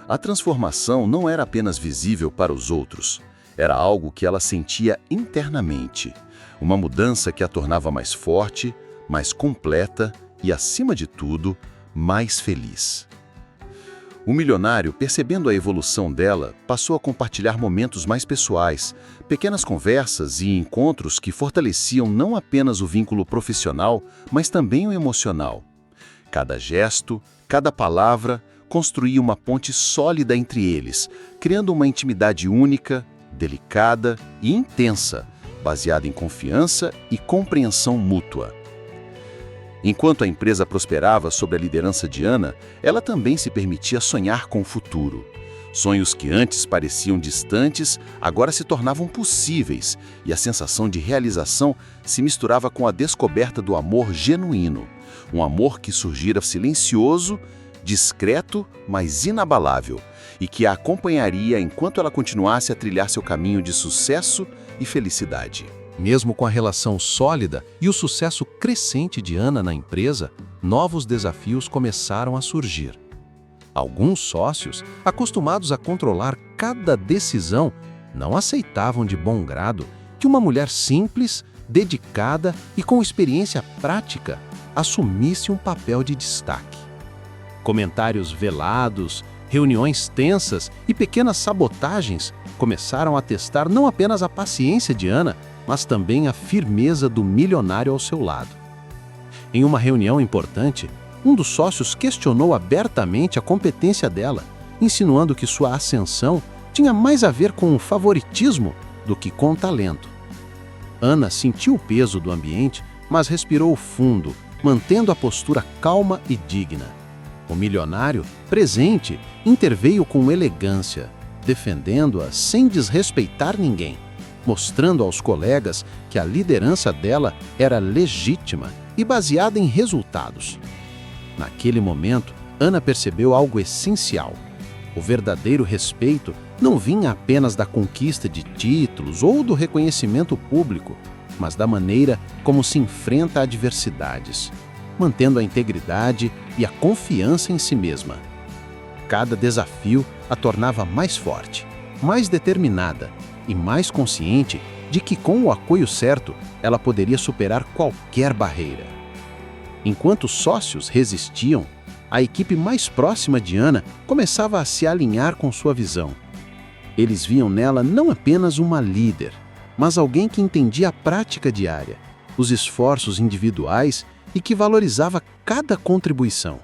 A transformação não era apenas visível para os outros, era algo que ela sentia internamente, uma mudança que a tornava mais forte, mais completa e, acima de tudo, mais feliz. O milionário, percebendo a evolução dela, passou a compartilhar momentos mais pessoais, pequenas conversas e encontros que fortaleciam não apenas o vínculo profissional, mas também o emocional. Cada gesto, cada palavra, construía uma ponte sólida entre eles, criando uma intimidade única, delicada e intensa, baseada em confiança e compreensão mútua. Enquanto a empresa prosperava sob a liderança de Ana, ela também se permitia sonhar com o futuro. Sonhos que antes pareciam distantes, agora se tornavam possíveis, e a sensação de realização se misturava com a descoberta do amor genuíno. Um amor que surgira silencioso, discreto, mas inabalável, e que a acompanharia enquanto ela continuasse a trilhar seu caminho de sucesso e felicidade. Mesmo com a relação sólida e o sucesso crescente de Ana na empresa, novos desafios começaram a surgir. Alguns sócios, acostumados a controlar cada decisão, não aceitavam de bom grado que uma mulher simples, dedicada e com experiência prática assumisse um papel de destaque. Comentários velados, reuniões tensas e pequenas sabotagens começaram a testar não apenas a paciência de Ana, mas também a firmeza do milionário ao seu lado. Em uma reunião importante, um dos sócios questionou abertamente a competência dela, insinuando que sua ascensão tinha mais a ver com o favoritismo do que com o talento. Ana sentiu o peso do ambiente, mas respirou fundo, mantendo a postura calma e digna. O milionário, presente, interveio com elegância, defendendo-a sem desrespeitar ninguém, mostrando aos colegas que a liderança dela era legítima e baseada em resultados. Naquele momento, Ana percebeu algo essencial. O verdadeiro respeito não vinha apenas da conquista de títulos ou do reconhecimento público, mas da maneira como se enfrenta adversidades, mantendo a integridade e a confiança em si mesma. Cada desafio a tornava mais forte, mais determinada e mais consciente de que, com o apoio certo, ela poderia superar qualquer barreira. Enquanto os sócios resistiam, a equipe mais próxima de Ana começava a se alinhar com sua visão. Eles viam nela não apenas uma líder, mas alguém que entendia a prática diária, os esforços individuais e que valorizava cada contribuição.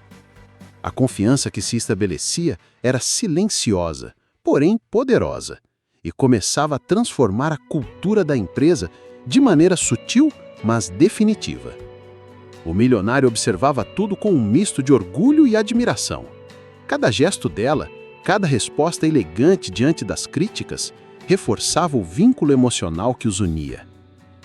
A confiança que se estabelecia era silenciosa, porém poderosa, e começava a transformar a cultura da empresa de maneira sutil, mas definitiva. O milionário observava tudo com um misto de orgulho e admiração. Cada gesto dela, cada resposta elegante diante das críticas, reforçava o vínculo emocional que os unia.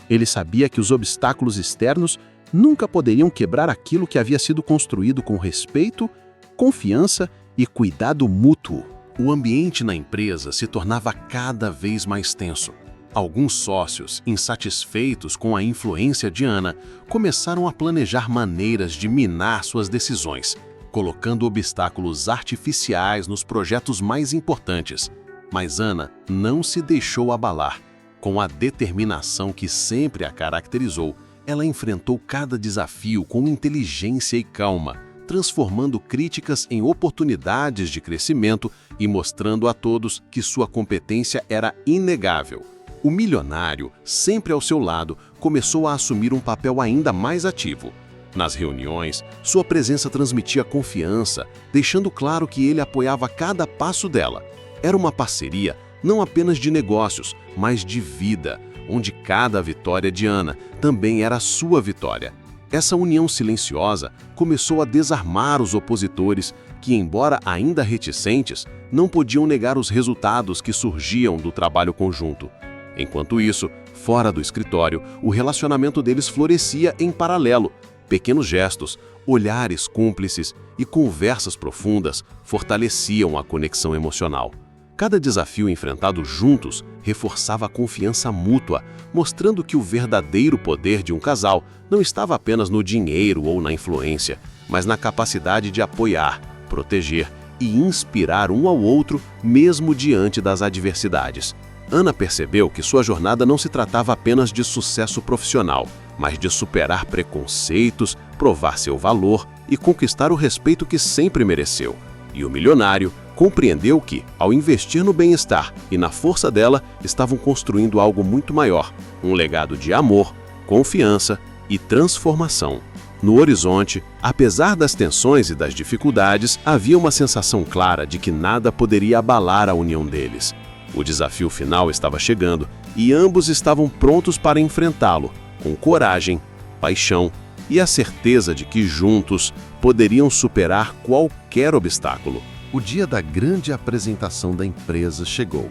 Ele sabia que os obstáculos externos nunca poderiam quebrar aquilo que havia sido construído com respeito, confiança e cuidado mútuo. O ambiente na empresa se tornava cada vez mais tenso. Alguns sócios, insatisfeitos com a influência de Ana, começaram a planejar maneiras de minar suas decisões, colocando obstáculos artificiais nos projetos mais importantes. Mas Ana não se deixou abalar. Com a determinação que sempre a caracterizou, Ela enfrentou cada desafio com inteligência e calma, transformando críticas em oportunidades de crescimento e mostrando a todos que sua competência era inegável. O milionário, sempre ao seu lado, começou a assumir um papel ainda mais ativo. Nas reuniões, sua presença transmitia confiança, deixando claro que ele apoiava cada passo dela. Era uma parceria não apenas de negócios, mas de vida, onde cada vitória de Ana também era sua vitória. Essa união silenciosa começou a desarmar os opositores que, embora ainda reticentes, não podiam negar os resultados que surgiam do trabalho conjunto. Enquanto isso, fora do escritório, o relacionamento deles florescia em paralelo. Pequenos gestos, olhares cúmplices e conversas profundas fortaleciam a conexão emocional. Cada desafio enfrentado juntos reforçava a confiança mútua, mostrando que o verdadeiro poder de um casal não estava apenas no dinheiro ou na influência, mas na capacidade de apoiar, proteger e inspirar um ao outro mesmo diante das adversidades. Ana percebeu que sua jornada não se tratava apenas de sucesso profissional, mas de superar preconceitos, provar seu valor e conquistar o respeito que sempre mereceu. E o milionário compreendeu que, ao investir no bem-estar e na força dela, estavam construindo algo muito maior, um legado de amor, confiança e transformação. No horizonte, apesar das tensões e das dificuldades, havia uma sensação clara de que nada poderia abalar a união deles. O desafio final estava chegando e ambos estavam prontos para enfrentá-lo, com coragem, paixão e a certeza de que juntos poderiam superar qualquer obstáculo. O dia da grande apresentação da empresa chegou.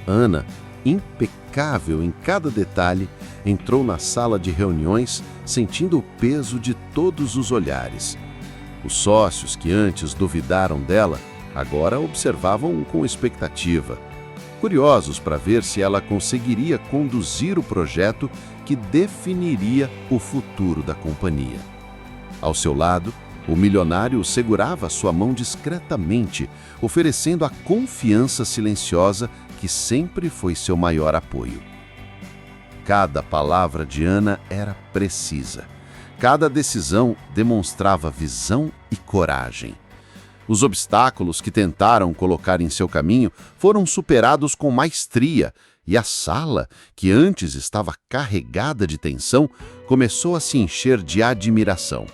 Ana, impecável em cada detalhe, entrou na sala de reuniões sentindo o peso de todos os olhares. Os sócios que antes duvidaram dela, agora observavam com expectativa, curiosos para ver se ela conseguiria conduzir o projeto que definiria o futuro da companhia. Ao seu lado, o milionário segurava sua mão discretamente, oferecendo a confiança silenciosa que sempre foi seu maior apoio. Cada palavra de Ana era precisa. Cada decisão demonstrava visão e coragem. Os obstáculos que tentaram colocar em seu caminho foram superados com maestria, e a sala, que antes estava carregada de tensão, começou a se encher de admiração.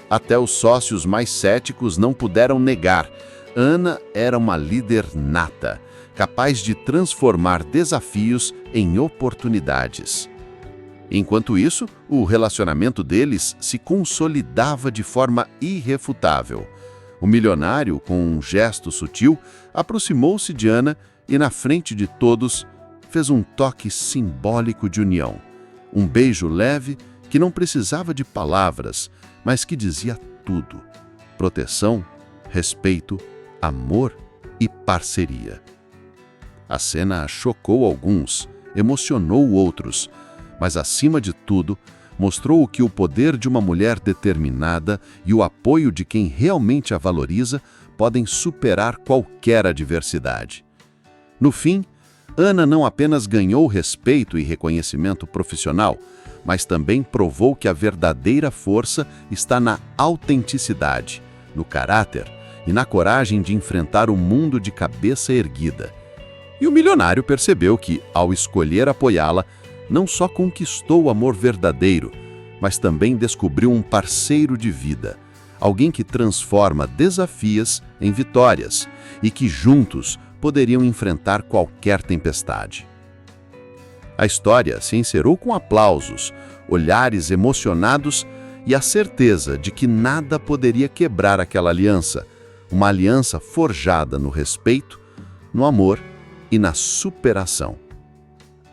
Até os sócios mais céticos não puderam negar. Ana era uma líder nata, capaz de transformar desafios em oportunidades. Enquanto isso, o relacionamento deles se consolidava de forma irrefutável. O milionário, com um gesto sutil, aproximou-se de Ana e, na frente de todos, fez um toque simbólico de união. Um beijo leve que não precisava de palavras, mas que dizia tudo: proteção, respeito, amor e parceria. A cena chocou alguns, emocionou outros, mas, acima de tudo, mostrou que o poder de uma mulher determinada e o apoio de quem realmente a valoriza podem superar qualquer adversidade. No fim, Ana não apenas ganhou respeito e reconhecimento profissional, mas também provou que a verdadeira força está na autenticidade, no caráter e na coragem de enfrentar o mundo de cabeça erguida. E o milionário percebeu que, ao escolher apoiá-la, não só conquistou o amor verdadeiro, mas também descobriu um parceiro de vida, alguém que transforma desafios em vitórias e que juntos poderiam enfrentar qualquer tempestade. A história se encerrou com aplausos, olhares emocionados e a certeza de que nada poderia quebrar aquela aliança, uma aliança forjada no respeito, no amor e na superação.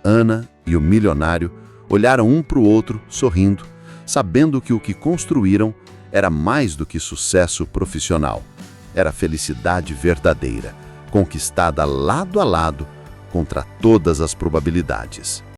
Ana e o milionário olharam um para o outro, sorrindo, sabendo que o que construíram era mais do que sucesso profissional. Era felicidade verdadeira, conquistada lado a lado contra todas as probabilidades.